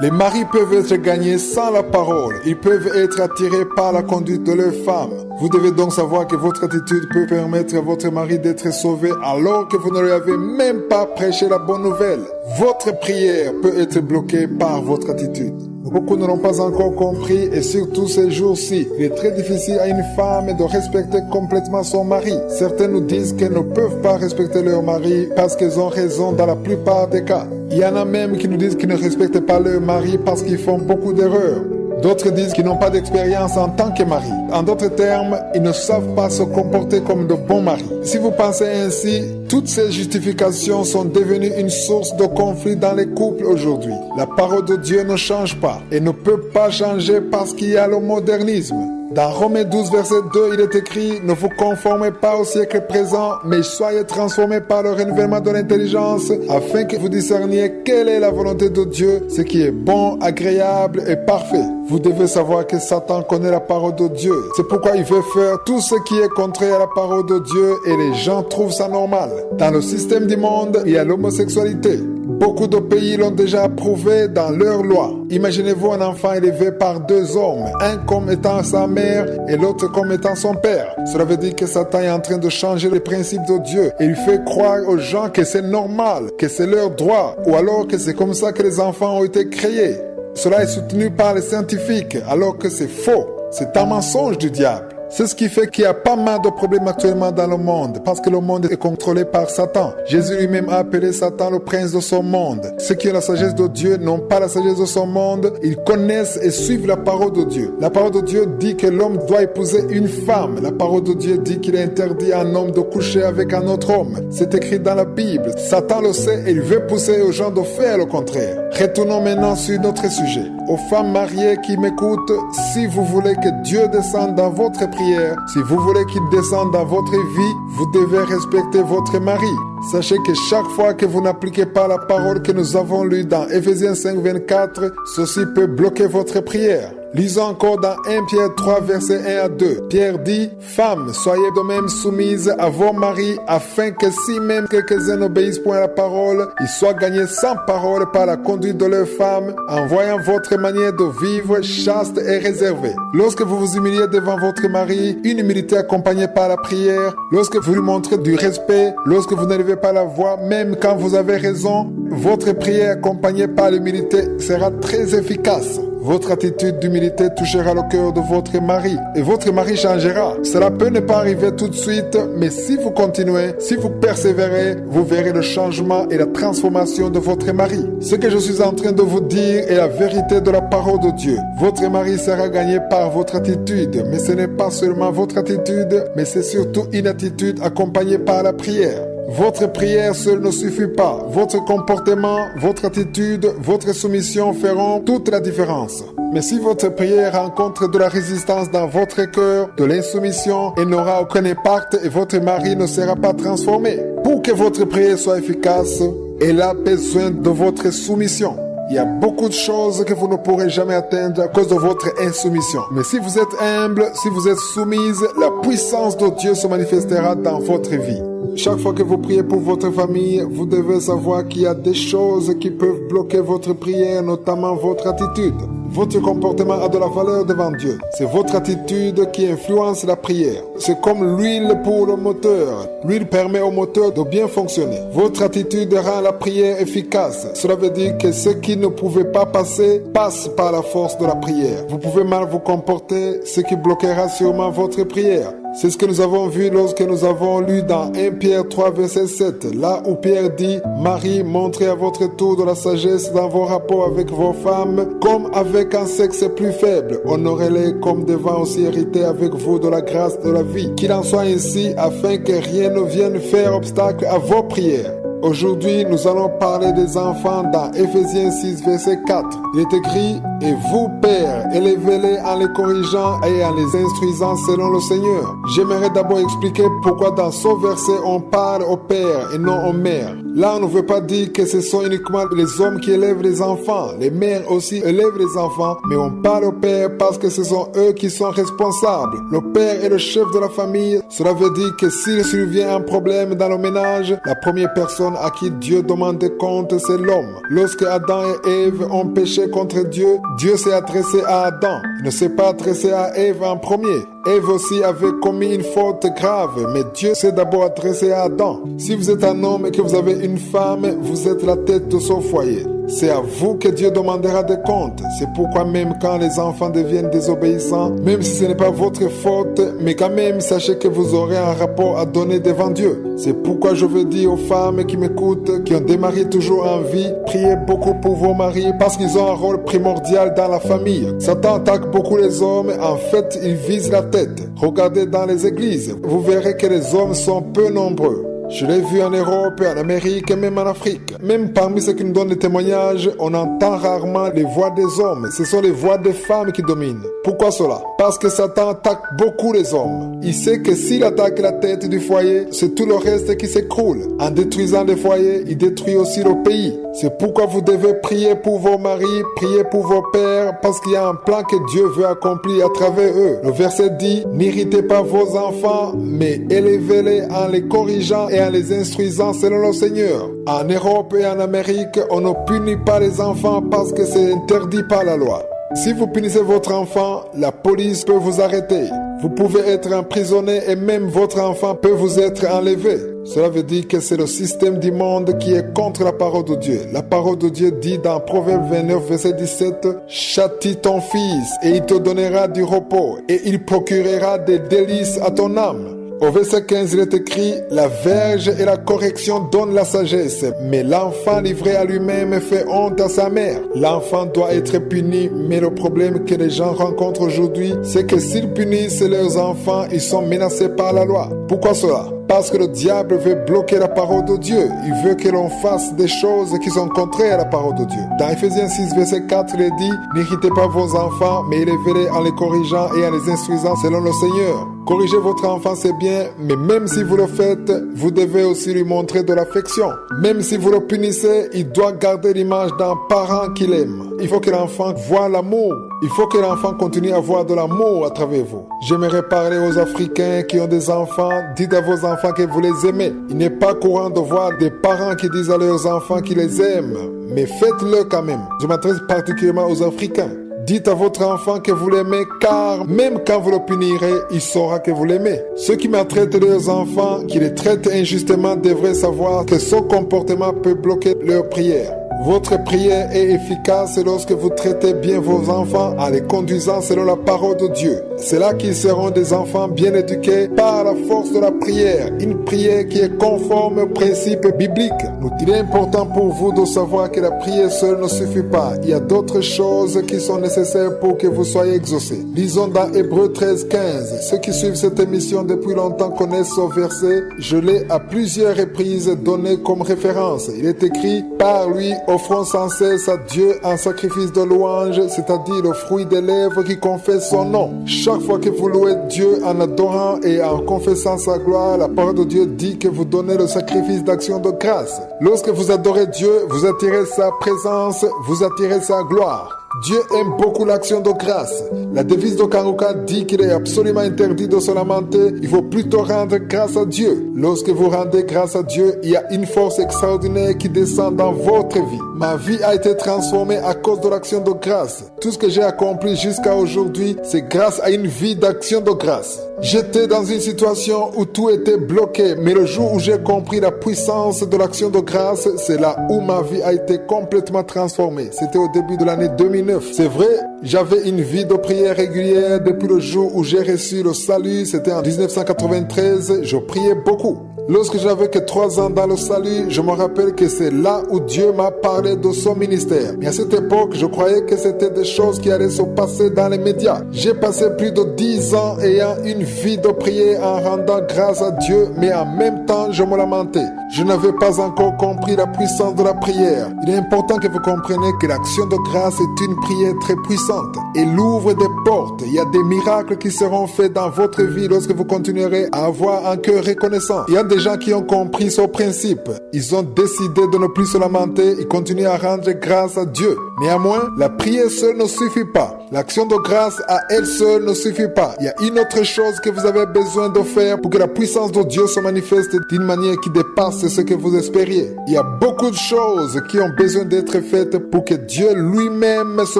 Les maris peuvent être gagnés sans la parole. Ils peuvent être attirés par la conduite de leur femme. Vous devez donc savoir que votre attitude peut permettre à votre mari d'être sauvé alors que vous ne lui avez même pas prêché la bonne nouvelle. Votre prière peut être bloquée par votre attitude. Beaucoup ne l'ont pas encore compris et surtout ces jours-ci, il est très difficile à une femme de respecter complètement son mari. Certains nous disent qu'elles ne peuvent pas respecter leur mari parce qu'elles ont raison dans la plupart des cas. Il y en a même qui nous disent qu'ils ne respectent pas leur mari parce qu'ils font beaucoup d'erreurs. D'autres disent qu'ils n'ont pas d'expérience en tant que mari. En d'autres termes, ils ne savent pas se comporter comme de bons maris. Si vous pensez ainsi, toutes ces justifications sont devenues une source de conflit dans les couples aujourd'hui. La parole de Dieu ne change pas et ne peut pas changer parce qu'il y a le modernisme. Dans Romains 12, verset 2, il est écrit: ne vous conformez pas au siècle présent, mais soyez transformés par le renouvellement de l'intelligence, afin que vous discerniez quelle est la volonté de Dieu, ce qui est bon, agréable et parfait. Vous devez savoir que Satan connaît la parole de Dieu. C'est pourquoi il veut faire tout ce qui est contraire à la parole de Dieu et les gens trouvent ça normal. Dans le système du monde, il y a l'homosexualité. Beaucoup de pays l'ont déjà approuvé dans leurs lois. Imaginez-vous un enfant élevé par deux hommes, un comme étant sa mère et l'autre comme étant son père. Cela veut dire que Satan est en train de changer les principes de Dieu et il fait croire aux gens que c'est normal, que c'est leur droit, ou alors que c'est comme ça que les enfants ont été créés. Cela est soutenu par les scientifiques, alors que c'est faux. C'est un mensonge du diable. C'est ce qui fait qu'il y a pas mal de problèmes actuellement dans le monde, parce que le monde est contrôlé par Satan. Jésus lui-même a appelé Satan le prince de son monde. Ceux qui ont la sagesse de Dieu n'ont pas la sagesse de son monde. Ils connaissent et suivent la parole de Dieu. La parole de Dieu dit que l'homme doit épouser une femme. La parole de Dieu dit qu'il est interdit à un homme de coucher avec un autre homme. C'est écrit dans la Bible. Satan le sait et il veut pousser aux gens de faire le contraire. Retournons maintenant sur notre sujet. Aux femmes mariées qui m'écoutent, si vous voulez que Dieu descende dans votre prière, si vous voulez qu'il descende dans votre vie, vous devez respecter votre mari. Sachez que chaque fois que vous n'appliquez pas la parole que nous avons lue dans Ephésiens 5, 24, ceci peut bloquer votre prière. Lisons encore dans 1 Pierre 3, verset 1 à 2. Pierre dit: femmes, soyez de même soumises à vos maris, afin que si même quelques-uns n'obéissent point à la parole, ils soient gagnés sans parole par la conduite de leurs femmes, en voyant votre manière de vivre chaste et réservée. Lorsque vous vous humiliez devant votre mari, une humilité accompagnée par la prière, lorsque vous lui montrez du respect, lorsque vous n'élevez pas la voix, même quand vous avez raison, votre prière accompagnée par l'humilité sera très efficace. Votre attitude d'humilité touchera le cœur de votre mari et votre mari changera. Cela peut ne pas arriver tout de suite, mais si vous continuez, si vous persévérez, vous verrez le changement et la transformation de votre mari. Ce que je suis en train de vous dire est la vérité de la parole de Dieu. Votre mari sera gagné par votre attitude, mais ce n'est pas seulement votre attitude, mais c'est surtout une attitude accompagnée par la prière. Votre prière seule ne suffit pas. Votre comportement, votre attitude, votre soumission feront toute la différence. Mais si votre prière rencontre de la résistance dans votre cœur, de l'insoumission, elle n'aura aucun impact et votre mari ne sera pas transformé. Pour que votre prière soit efficace, elle a besoin de votre soumission. Il y a beaucoup de choses que vous ne pourrez jamais atteindre à cause de votre insoumission. Mais si vous êtes humble, si vous êtes soumise, la puissance de Dieu se manifestera dans votre vie. Chaque fois que vous priez pour votre famille, vous devez savoir qu'il y a des choses qui peuvent bloquer votre prière, notamment votre attitude. Votre comportement a de la valeur devant Dieu. C'est votre attitude qui influence la prière. C'est comme l'huile pour le moteur. L'huile permet au moteur de bien fonctionner. Votre attitude rend la prière efficace. Cela veut dire que ce qui ne pouvait pas passer passe par la force de la prière. Vous pouvez mal vous comporter, ce qui bloquera sûrement votre prière. C'est ce que nous avons vu lorsque nous avons lu dans 1 Pierre 3, verset 7, là où Pierre dit: Marie, montrez à votre tour de la sagesse dans vos rapports avec vos femmes, comme avec un sexe plus faible. Honorez-les comme devant aussi hériter avec vous de la grâce de la vie. Qu'il en soit ainsi, afin que rien ne vienne faire obstacle à vos prières. Aujourd'hui, nous allons parler des enfants dans Ephésiens 6, verset 4. Il est écrit: et vous, pères, élevez-les en les corrigeant et en les instruisant selon le Seigneur. J'aimerais d'abord expliquer pourquoi dans ce verset on parle aux pères et non aux mères. Là, on ne veut pas dire que ce sont uniquement les hommes qui élèvent les enfants. Les mères aussi élèvent les enfants, mais on parle aux pères parce que ce sont eux qui sont responsables. Le père est le chef de la famille. Cela veut dire que s'il survient un problème dans le ménage, la première personne à qui Dieu demande des comptes, c'est l'homme. Lorsque Adam et Ève ont péché contre Dieu, Dieu s'est adressé à Adam. Il ne s'est pas adressé à Ève en premier. Ève aussi avait commis une faute grave, mais Dieu s'est d'abord adressé à Adam. Si vous êtes un homme et que vous avez une femme, vous êtes la tête de son foyer. C'est à vous que Dieu demandera des comptes. C'est pourquoi même quand les enfants deviennent désobéissants, même si ce n'est pas votre faute, mais quand même sachez que vous aurez un rapport à donner devant Dieu. C'est pourquoi je veux dire aux femmes qui m'écoutent, qui ont des maris toujours en vie, priez beaucoup pour vos maris parce qu'ils ont un rôle primordial dans la famille. Satan attaque beaucoup les hommes, en fait il vise la tête. Regardez dans les églises, vous verrez que les hommes sont peu nombreux. Je l'ai vu en Europe, en Amérique et même en Afrique. Même parmi ceux qui nous donnent des témoignages, on entend rarement les voix des hommes. Ce sont les voix des femmes qui dominent. Pourquoi cela? Parce que Satan attaque beaucoup les hommes. Il sait que s'il attaque la tête du foyer, c'est tout le reste qui s'écroule. En détruisant les foyers, il détruit aussi le pays. C'est pourquoi vous devez prier pour vos maris, prier pour vos pères, parce qu'il y a un plan que Dieu veut accomplir à travers eux. Le verset dit, n'irritez pas vos enfants, mais élevez-les en les corrigeant et en les instruisant selon le Seigneur. En Europe et en Amérique, on ne punit pas les enfants parce que c'est interdit par la loi. Si vous punissez votre enfant, la police peut vous arrêter. Vous pouvez être emprisonné et même votre enfant peut vous être enlevé. Cela veut dire que c'est le système du monde qui est contre la parole de Dieu. La parole de Dieu dit dans Proverbe 29, verset 17, « Châtie ton fils et il te donnera du repos et il procurera des délices à ton âme. » Au verset 15, il est écrit, « La verge et la correction donnent la sagesse, mais l'enfant livré à lui-même fait honte à sa mère. » L'enfant doit être puni, mais le problème que les gens rencontrent aujourd'hui, c'est que s'ils punissent leurs enfants, ils sont menacés par la loi. Pourquoi cela? Parce que le diable veut bloquer la parole de Dieu. Il veut que l'on fasse des choses qui sont contraires à la parole de Dieu. Dans Ephésiens 6, verset 4, il est dit, « N'irritez pas vos enfants, mais élevez-les en les corrigeant et en les instruisant selon le Seigneur. » Corriger votre enfant, c'est bien, mais même si vous le faites, vous devez aussi lui montrer de l'affection. Même si vous le punissez, il doit garder l'image d'un parent qu'il aime. Il faut que l'enfant voie l'amour. Il faut que l'enfant continue à voir de l'amour à travers vous. J'aimerais parler aux Africains qui ont des enfants. Dites à vos enfants que vous les aimez. Il n'est pas courant de voir des parents qui disent à leurs enfants qu'ils les aiment. Mais faites-le quand même. Je m'adresse particulièrement aux Africains. Dites à votre enfant que vous l'aimez, car même quand vous le punirez, il saura que vous l'aimez. Ceux qui maltraitent leurs enfants, qui les traitent injustement, devraient savoir que ce comportement peut bloquer leur prière. Votre prière est efficace lorsque vous traitez bien vos enfants en les conduisant selon la parole de Dieu. C'est là qu'ils seront des enfants bien éduqués par la force de la prière. Une prière qui est conforme aux principes bibliques. Il est important pour vous de savoir que la prière seule ne suffit pas. Il y a d'autres choses qui sont nécessaires pour que vous soyez exaucés. Lisons dans Hébreux 13, 15. Ceux qui suivent cette émission depuis longtemps connaissent ce verset. Je l'ai à plusieurs reprises donné comme référence. Il est écrit, par lui, offrons sans cesse à Dieu un sacrifice de louange, c'est-à-dire le fruit des lèvres qui confesse son nom. Chaque fois que vous louez Dieu en adorant et en confessant sa gloire, la parole de Dieu dit que vous donnez le sacrifice d'action de grâce. Lorsque vous adorez Dieu, vous attirez sa présence, vous attirez sa gloire. Dieu aime beaucoup l'action de grâce. La devise de Kanguka dit qu'il est absolument interdit de se lamenter. Il faut plutôt rendre grâce à Dieu. Lorsque vous rendez grâce à Dieu, il y a une force extraordinaire qui descend dans votre vie. Ma vie a été transformée à cause de l'action de grâce. Tout ce que j'ai accompli jusqu'à aujourd'hui, c'est grâce à une vie d'action de grâce. J'étais dans une situation où tout était bloqué, mais le jour où j'ai compris la puissance de l'action de grâce, c'est là où ma vie a été complètement transformée. C'était au début de l'année 2009. C'est vrai, j'avais une vie de prière régulière depuis le jour où j'ai reçu le salut. C'était en 1993. Je priais beaucoup. Lorsque j'avais que 3 ans dans le salut, je me rappelle que c'est là où Dieu m'a parlé de son ministère. Mais à cette époque, je croyais que c'était des choses qui allaient se passer dans les médias. J'ai passé plus de 10 ans ayant une vie de prière en rendant grâce à Dieu, mais en même temps, je me lamentais. Je n'avais pas encore compris la puissance de la prière. Il est important que vous compreniez que l'action de grâce est une prière très puissante. Elle ouvre des portes. Il y a des miracles qui seront faits dans votre vie lorsque vous continuerez à avoir un cœur reconnaissant. Il y a des gens qui ont compris ce principe. Ils ont décidé de ne plus se lamenter. Ils continuent à rendre grâce à Dieu. Néanmoins, la prière seule ne suffit pas. L'action de grâce à elle seule ne suffit pas. Il y a une autre chose que vous avez besoin de faire pour que la puissance de Dieu se manifeste d'une manière qui dépasse ce que vous espériez. Il y a beaucoup de choses qui ont besoin d'être faites pour que Dieu lui-même se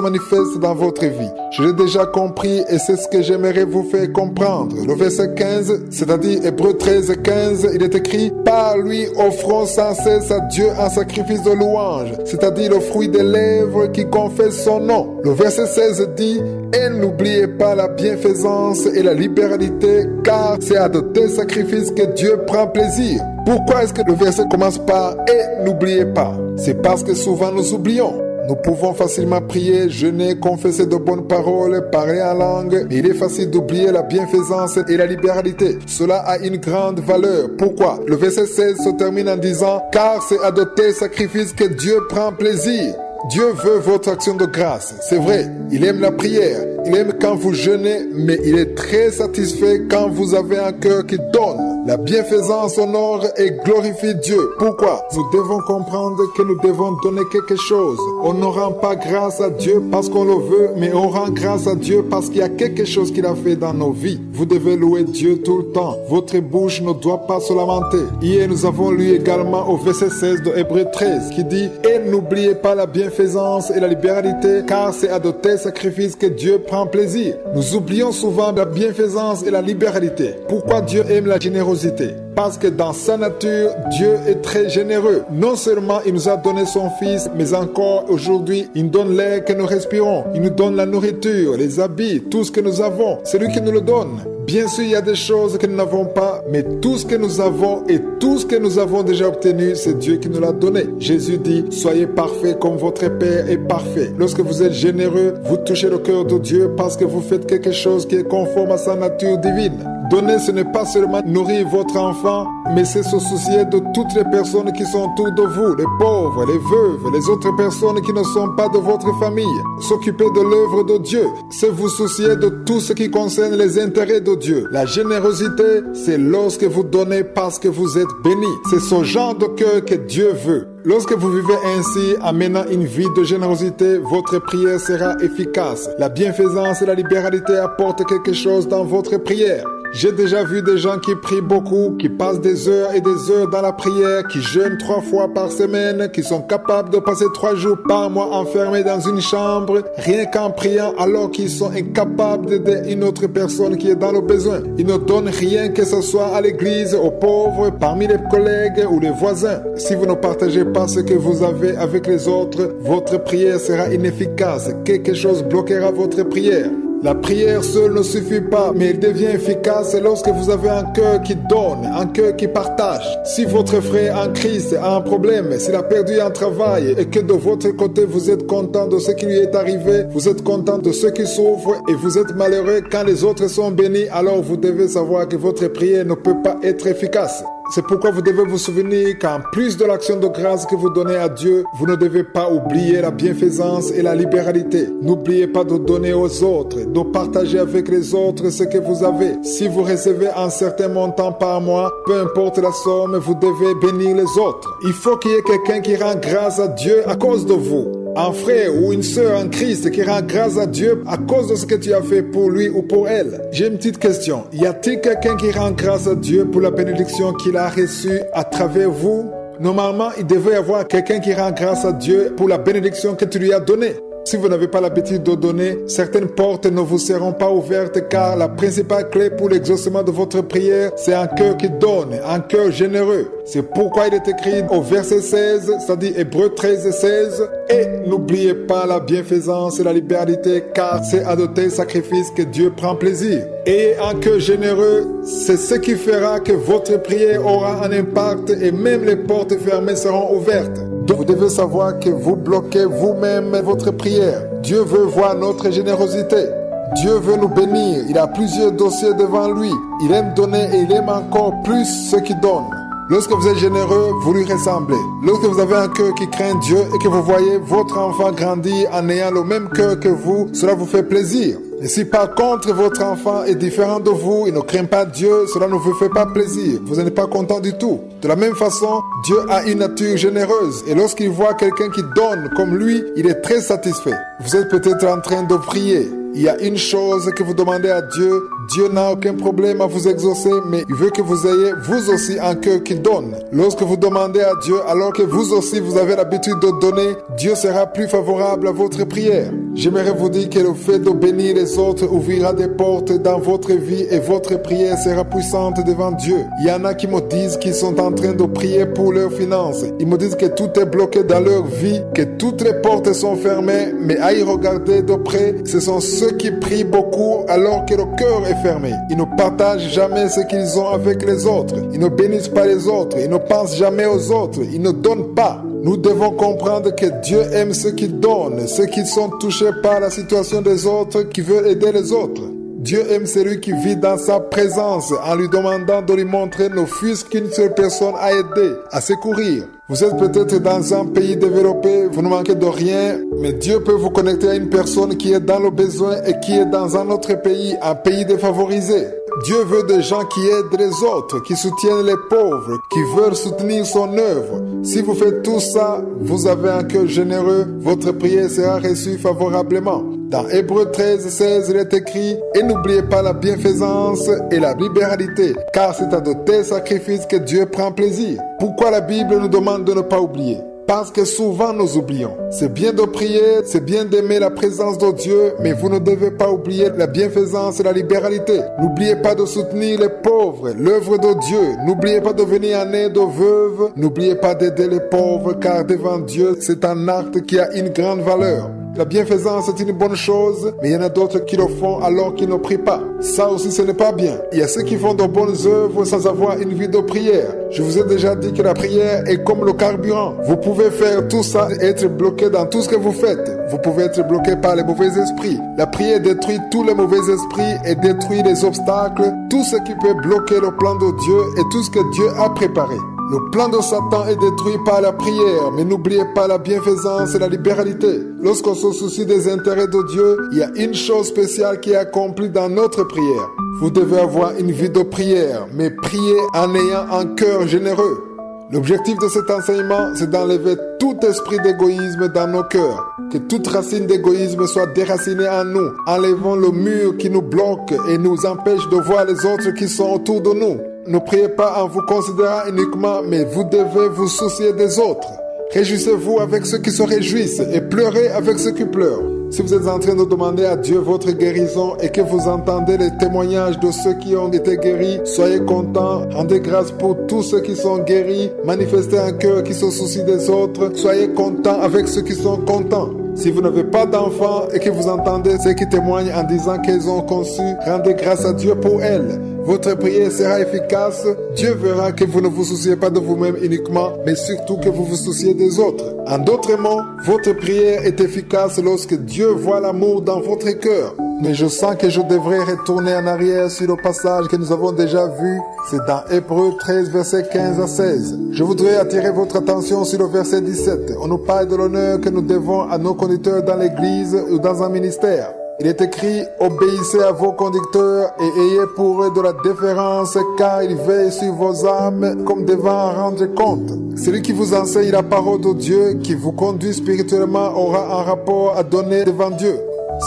manifeste dans votre vie. Je l'ai déjà compris et c'est ce que j'aimerais vous faire comprendre. Le verset 15, c'est-à-dire Hébreux 13, 15, il est écrit « Par lui offrons sans cesse à Dieu un sacrifice de louange, c'est-à-dire le fruit des lèvres qui confesse son nom. » Le verset 16 dit « Et n'oubliez pas la bienfaisance et la libéralité, car c'est à de tels sacrifices que Dieu prend plaisir. » Pourquoi est-ce que le verset commence par « Et n'oubliez pas » C'est parce que souvent nous oublions. Nous pouvons facilement prier, jeûner, confesser de bonnes paroles, parler en langue, mais il est facile d'oublier la bienfaisance et la libéralité. Cela a une grande valeur. Pourquoi? Le verset 16 se termine en disant « Car c'est à de tels sacrifices que Dieu prend plaisir ». Dieu veut votre action de grâce. C'est vrai, il aime la prière, il aime quand vous jeûnez, mais il est très satisfait quand vous avez un cœur qui donne. La bienfaisance honore et glorifie Dieu. Pourquoi? Nous devons comprendre que nous devons donner quelque chose. On ne rend pas grâce à Dieu parce qu'on le veut, mais on rend grâce à Dieu parce qu'il y a quelque chose qu'il a fait dans nos vies. Vous devez louer Dieu tout le temps. Votre bouche ne doit pas se lamenter. Hier, nous avons lu également au verset 16 de Hébreux 13 qui dit « Et n'oubliez pas la bienfaisance et la libéralité, car c'est à de tels sacrifices que Dieu prend plaisir. » Nous oublions souvent la bienfaisance et la libéralité. Pourquoi Dieu aime la générosité? Parce que dans sa nature, Dieu est très généreux. Non seulement il nous a donné son Fils, mais encore aujourd'hui, il nous donne l'air que nous respirons. Il nous donne la nourriture, les habits, tout ce que nous avons. C'est lui qui nous le donne. Bien sûr, il y a des choses que nous n'avons pas, mais tout ce que nous avons et tout ce que nous avons déjà obtenu, c'est Dieu qui nous l'a donné. Jésus dit, soyez parfaits comme votre Père est parfait. Lorsque vous êtes généreux, vous touchez le cœur de Dieu parce que vous faites quelque chose qui est conforme à sa nature divine. Donner, ce n'est pas seulement nourrir votre enfant, mais c'est se soucier de toutes les personnes qui sont autour de vous, les pauvres, les veuves, les autres personnes qui ne sont pas de votre famille. S'occuper de l'œuvre de Dieu, c'est vous soucier de tout ce qui concerne les intérêts de Dieu. La générosité, c'est lorsque vous donnez parce que vous êtes béni. C'est ce genre de cœur que Dieu veut. Lorsque vous vivez ainsi, en menant une vie de générosité, votre prière sera efficace. La bienfaisance et la libéralité apportent quelque chose dans votre prière. J'ai déjà vu des gens qui prient beaucoup, qui passent des heures et des heures dans la prière, qui jeûnent 3 fois par semaine, qui sont capables de passer 3 jours par mois enfermés dans une chambre, rien qu'en priant alors qu'ils sont incapables d'aider une autre personne qui est dans le besoin. Ils ne donnent rien, que ce soit à l'église, aux pauvres, parmi les collègues ou les voisins. Si vous ne partagez pas ce que vous avez avec les autres, votre prière sera inefficace. Quelque chose bloquera votre prière. La prière seule ne suffit pas, mais elle devient efficace lorsque vous avez un cœur qui donne, un cœur qui partage. Si votre frère en Christ a un problème, s'il a perdu un travail et que de votre côté vous êtes content de ce qui lui est arrivé, vous êtes content de ceux qui souffrent et vous êtes malheureux quand les autres sont bénis, alors vous devez savoir que votre prière ne peut pas être efficace. C'est pourquoi vous devez vous souvenir qu'en plus de l'action de grâce que vous donnez à Dieu, vous ne devez pas oublier la bienfaisance et la libéralité. N'oubliez pas de donner aux autres, de partager avec les autres ce que vous avez. Si vous recevez un certain montant par mois, peu importe la somme, vous devez bénir les autres. Il faut qu'il y ait quelqu'un qui rend grâce à Dieu à cause de vous. Un frère ou une sœur en Christ qui rend grâce à Dieu à cause de ce que tu as fait pour lui ou pour elle. J'ai une petite question. Y a-t-il quelqu'un qui rend grâce à Dieu pour la bénédiction qu'il a reçue à travers vous? Normalement, il devrait y avoir quelqu'un qui rend grâce à Dieu pour la bénédiction que tu lui as donnée. Si vous n'avez pas l'habitude de donner, certaines portes ne vous seront pas ouvertes car la principale clé pour l'exaucement de votre prière, c'est un cœur qui donne, un cœur généreux. C'est pourquoi il est écrit au verset 16, c'est-à-dire Hébreux 13 et 16, « Et n'oubliez pas la bienfaisance et la libéralité car c'est à de tels sacrifices que Dieu prend plaisir. » Et un cœur généreux, c'est ce qui fera que votre prière aura un impact et même les portes fermées seront ouvertes. Donc vous devez savoir que vous bloquez vous-même votre prière. Dieu veut voir notre générosité. Dieu veut nous bénir. Il a plusieurs dossiers devant lui. Il aime donner et il aime encore plus ceux qui donnent. Lorsque vous êtes généreux, vous lui ressemblez. Lorsque vous avez un cœur qui craint Dieu et que vous voyez votre enfant grandir en ayant le même cœur que vous, cela vous fait plaisir. Et si par contre votre enfant est différent de vous, il ne craint pas Dieu, cela ne vous fait pas plaisir. Vous n'êtes pas content du tout. De la même façon, Dieu a une nature généreuse. Et lorsqu'il voit quelqu'un qui donne comme lui, il est très satisfait. Vous êtes peut-être en train de prier. Il y a une chose que vous demandez à Dieu. Dieu n'a aucun problème à vous exaucer, mais il veut que vous ayez vous aussi un cœur qui donne. Lorsque vous demandez à Dieu, alors que vous aussi vous avez l'habitude de donner, Dieu sera plus favorable à votre prière. J'aimerais vous dire que le fait de bénir les autres ouvrira des portes dans votre vie et votre prière sera puissante devant Dieu. Il y en a qui me disent qu'ils sont en train de prier pour leurs finances. Ils me disent que tout est bloqué dans leur vie, que toutes les portes sont fermées, mais à y regarder de près, ce sont ceux qui prient beaucoup alors que le cœur est fermé. Ils ne partagent jamais ce qu'ils ont avec les autres. Ils ne bénissent pas les autres. Ils ne pensent jamais aux autres. Ils ne donnent pas. Nous devons comprendre que Dieu aime ceux qui donnent, ceux qui sont touchés par la situation des autres, qui veulent aider les autres. Dieu aime celui qui vit dans sa présence en lui demandant de lui montrer ne fût-ce qu'une seule personne à aider, à secourir. Vous êtes peut-être dans un pays développé, vous ne manquez de rien, mais Dieu peut vous connecter à une personne qui est dans le besoin et qui est dans un autre pays, un pays défavorisé. Dieu veut des gens qui aident les autres, qui soutiennent les pauvres, qui veulent soutenir son œuvre. Si vous faites tout ça, vous avez un cœur généreux, votre prière sera reçue favorablement. Dans Hébreux 13:16, il est écrit « Et n'oubliez pas la bienfaisance et la libéralité, car c'est à de tels sacrifices que Dieu prend plaisir. » Pourquoi la Bible nous demande de ne pas oublier? Parce que souvent nous oublions. C'est bien de prier, c'est bien d'aimer la présence de Dieu, mais vous ne devez pas oublier la bienfaisance et la libéralité. N'oubliez pas de soutenir les pauvres, l'œuvre de Dieu. N'oubliez pas de venir en aide aux veuves. N'oubliez pas d'aider les pauvres, car devant Dieu, c'est un acte qui a une grande valeur. La bienfaisance est une bonne chose, mais il y en a d'autres qui le font alors qu'ils ne prient pas. Ça aussi, ce n'est pas bien. Il y a ceux qui font de bonnes œuvres sans avoir une vie de prière. Je vous ai déjà dit que la prière est comme le carburant. Vous pouvez faire tout ça et être bloqué dans tout ce que vous faites. Vous pouvez être bloqué par les mauvais esprits. La prière détruit tous les mauvais esprits et détruit les obstacles, tout ce qui peut bloquer le plan de Dieu et tout ce que Dieu a préparé. Le plan de Satan est détruit par la prière, mais n'oubliez pas la bienfaisance et la libéralité. Lorsqu'on se soucie des intérêts de Dieu, il y a une chose spéciale qui est accomplie dans notre prière. Vous devez avoir une vie de prière, mais prier en ayant un cœur généreux. L'objectif de cet enseignement, c'est d'enlever tout esprit d'égoïsme dans nos cœurs. Que toute racine d'égoïsme soit déracinée en nous, enlevant le mur qui nous bloque et nous empêche de voir les autres qui sont autour de nous. Ne priez pas en vous considérant uniquement, mais vous devez vous soucier des autres. Réjouissez-vous avec ceux qui se réjouissent et pleurez avec ceux qui pleurent. Si vous êtes en train de demander à Dieu votre guérison et que vous entendez les témoignages de ceux qui ont été guéris, soyez contents, rendez grâce pour tous ceux qui sont guéris, manifestez un cœur qui se soucie des autres, soyez contents avec ceux qui sont contents. Si vous n'avez pas d'enfants et que vous entendez ceux qui témoignent en disant qu'elles ont conçu, rendez grâce à Dieu pour elles. Votre prière sera efficace. Dieu verra que vous ne vous souciez pas de vous-même uniquement, mais surtout que vous vous souciez des autres. En d'autres mots, votre prière est efficace lorsque Dieu voit l'amour dans votre cœur. Mais je sens que je devrais retourner en arrière sur le passage que nous avons déjà vu. C'est dans Hébreux 13, versets 15 à 16. Je voudrais attirer votre attention sur le verset 17. On nous parle de l'honneur que nous devons à nos conducteurs dans l'église ou dans un ministère. Il est écrit « Obéissez à vos conducteurs et ayez pour eux de la déférence, car ils veillent sur vos âmes comme devant en rendre compte. » Celui qui vous enseigne la parole de Dieu, qui vous conduit spirituellement, aura un rapport à donner devant Dieu.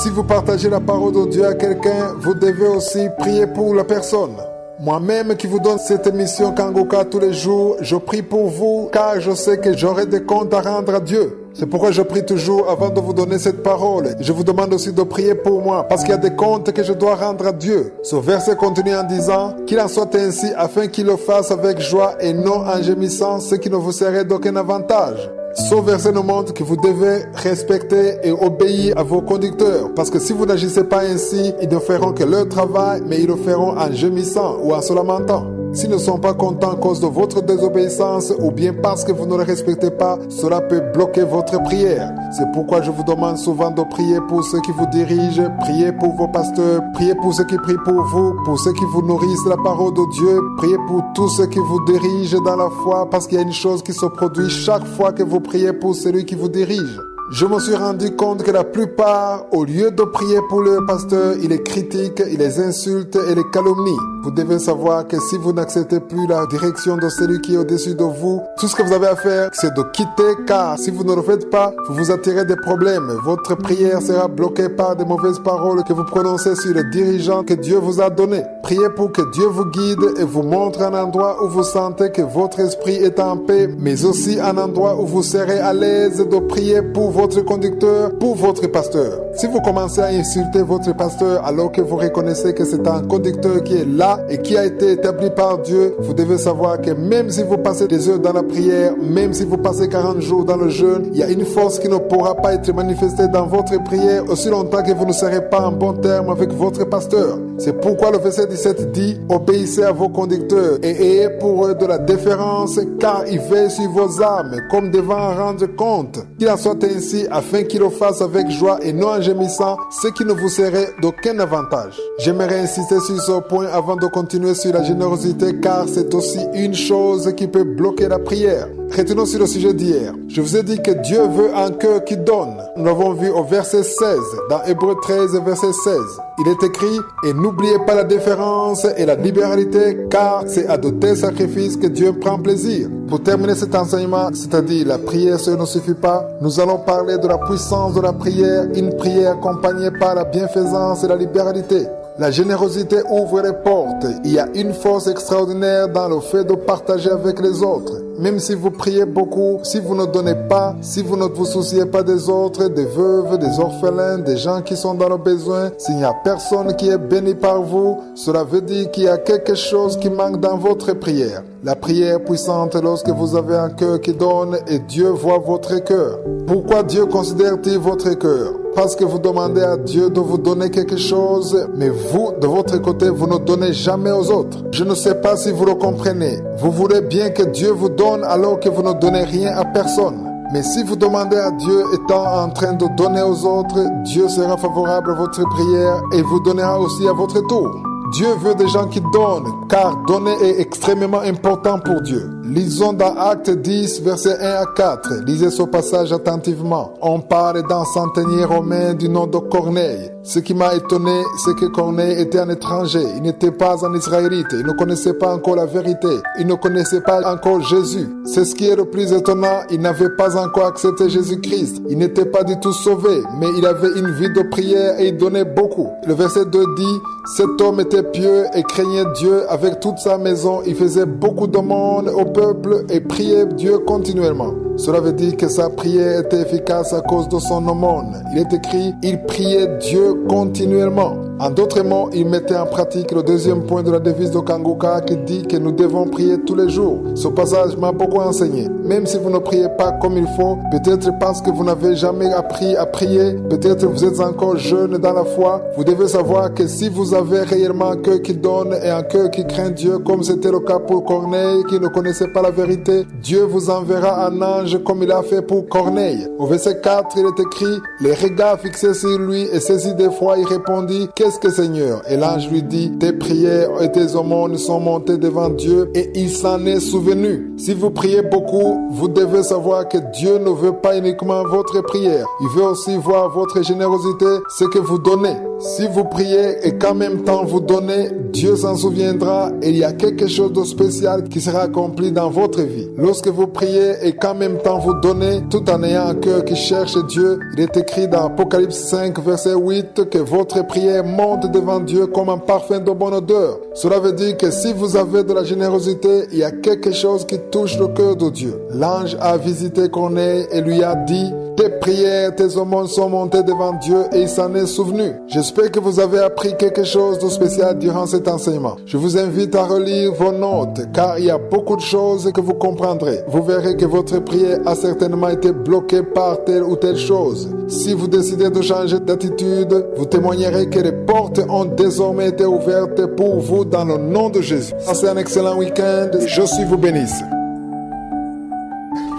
Si vous partagez la parole de Dieu à quelqu'un, vous devez aussi prier pour la personne. Moi-même qui vous donne cette émission Kangoka tous les jours, je prie pour vous car je sais que j'aurai des comptes à rendre à Dieu. C'est pourquoi je prie toujours avant de vous donner cette parole. Je vous demande aussi de prier pour moi parce qu'il y a des comptes que je dois rendre à Dieu. Ce verset continue en disant qu'il en soit ainsi afin qu'il le fasse avec joie et non en gémissant, ce qui ne vous serait d'aucun avantage. Ce verset nous montre que vous devez respecter et obéir à vos conducteurs. Parce que si vous n'agissez pas ainsi, ils ne feront que leur travail, mais ils le feront en gémissant ou en se lamentant. S'ils ne sont pas contents à cause de votre désobéissance ou bien parce que vous ne les respectez pas, cela peut bloquer votre prière. C'est pourquoi je vous demande souvent de prier pour ceux qui vous dirigent, priez pour vos pasteurs, priez pour ceux qui prient pour ceux qui vous nourrissent la parole de Dieu, priez pour tous ceux qui vous dirigent dans la foi parce qu'il y a une chose qui se produit chaque fois que vous priez pour celui qui vous dirige. Je me suis rendu compte que la plupart, au lieu de prier pour le pasteur, ils les critiquent, ils les insultent et les calomnient. Vous devez savoir que si vous n'acceptez plus la direction de celui qui est au-dessus de vous, tout ce que vous avez à faire, c'est de quitter, car si vous ne le faites pas, vous vous attirez des problèmes. Votre prière sera bloquée par de mauvaises paroles que vous prononcez sur les dirigeants que Dieu vous a donnés. Priez pour que Dieu vous guide et vous montre un endroit où vous sentez que votre esprit est en paix, mais aussi un endroit où vous serez à l'aise de prier pour votre conducteur, pour votre pasteur. Si vous commencez à insulter votre pasteur alors que vous reconnaissez que c'est un conducteur qui est là et qui a été établi par Dieu, vous devez savoir que même si vous passez des heures dans la prière, même si vous passez 40 jours dans le jeûne, il y a une force qui ne pourra pas être manifestée dans votre prière aussi longtemps que vous ne serez pas en bon terme avec votre pasteur. C'est pourquoi le verset 17 dit: obéissez à vos conducteurs et ayez pour eux de la déférence, car ils veillent sur vos âmes, comme devant en rendre compte. Qu'il en soit ainsi, afin qu'ils le fassent avec joie et non en gémissant, ce qui ne vous serait d'aucun avantage. J'aimerais insister sur ce point avant de continuer sur la générosité, car c'est aussi une chose qui peut bloquer la prière. Retenons sur le sujet d'hier. Je vous ai dit que Dieu veut un cœur qui donne. Nous l'avons vu au verset 16, dans Hébreux 13, verset 16. Il est écrit: et n'oubliez pas la déférence et la libéralité, car c'est à de tels sacrifices que Dieu prend plaisir. Pour terminer cet enseignement, c'est-à-dire la prière seule ne suffit pas, nous allons parler de la puissance de la prière, une prière accompagnée par la bienfaisance et la libéralité. La générosité ouvre les portes. Il y a une force extraordinaire dans le fait de partager avec les autres. Même si vous priez beaucoup, si vous ne donnez pas, si vous ne vous souciez pas des autres, des veuves, des orphelins, des gens qui sont dans le besoin, s'il n'y a personne qui est béni par vous, cela veut dire qu'il y a quelque chose qui manque dans votre prière. La prière est puissante lorsque vous avez un cœur qui donne et Dieu voit votre cœur. Pourquoi Dieu considère-t-il votre cœur? Parce que vous demandez à Dieu de vous donner quelque chose, mais vous, de votre côté, vous ne donnez jamais aux autres. Je ne sais pas si vous le comprenez. Vous voulez bien que Dieu vous donne alors que vous ne donnez rien à personne. Mais si vous demandez à Dieu étant en train de donner aux autres, Dieu sera favorable à votre prière et vous donnera aussi à votre tour. Dieu veut des gens qui donnent, car donner est extrêmement important pour Dieu. Lisons dans Actes 10, versets 1 à 4. Lisez ce passage attentivement. On parle d'un centenier romain du nom de Corneille. Ce qui m'a étonné, c'est que Corneille était un étranger. Il n'était pas un Israélite. Il ne connaissait pas encore la vérité. Il ne connaissait pas encore Jésus. C'est ce qui est le plus étonnant. Il n'avait pas encore accepté Jésus-Christ. Il n'était pas du tout sauvé, mais il avait une vie de prière et il donnait beaucoup. Le verset 2 dit: cet homme était pieux et craignait Dieu avec toute sa maison. Il faisait beaucoup de monde au peuple et priait Dieu continuellement. Cela veut dire que sa prière était efficace à cause de son aumône. Il est écrit: il priait Dieu continuellement. En d'autres mots, il mettait en pratique le deuxième point de la devise de Kanguka qui dit que nous devons prier tous les jours. Ce passage m'a beaucoup enseigné. Même si vous ne priez pas comme il faut, peut-être parce que vous n'avez jamais appris à prier, peut-être vous êtes encore jeune dans la foi, vous devez savoir que si vous avez réellement un cœur qui donne et un cœur qui craint Dieu, comme c'était le cas pour Corneille qui ne connaissait pas la vérité, Dieu vous enverra un ange comme il a fait pour Corneille. Au verset 4, il est écrit: les regards fixés sur lui et saisi d'effroi, il répondit: qu'est-ce que Seigneur? Et l'ange lui dit: tes prières et tes aumônes sont montées devant Dieu et il s'en est souvenu. Si vous priez beaucoup, vous devez savoir que Dieu ne veut pas uniquement votre prière. Il veut aussi voir votre générosité, ce que vous donnez. Si vous priez et qu'en même temps vous donnez, Dieu s'en souviendra et il y a quelque chose de spécial qui sera accompli dans votre vie. Lorsque vous priez et qu'en même temps vous donnez, tout en ayant un cœur qui cherche Dieu, il est écrit dans Apocalypse 5, verset 8, que votre prière monte devant Dieu comme un parfum de bonne odeur. Cela veut dire que si vous avez de la générosité, il y a quelque chose qui touche le cœur de Dieu. L'ange a visité Corneille et lui a dit: tes prières, tes aumônes sont montées devant Dieu et il s'en est souvenu. J'espère que vous avez appris quelque chose de spécial durant cet enseignement. Je vous invite à relire vos notes car il y a beaucoup de choses que vous comprendrez. Vous verrez que votre prière a certainement été bloquée par telle ou telle chose. Si vous décidez de changer d'attitude, vous témoignerez que les portes ont désormais été ouvertes pour vous dans le nom de Jésus. Passez un excellent week-end. Je vous bénisse.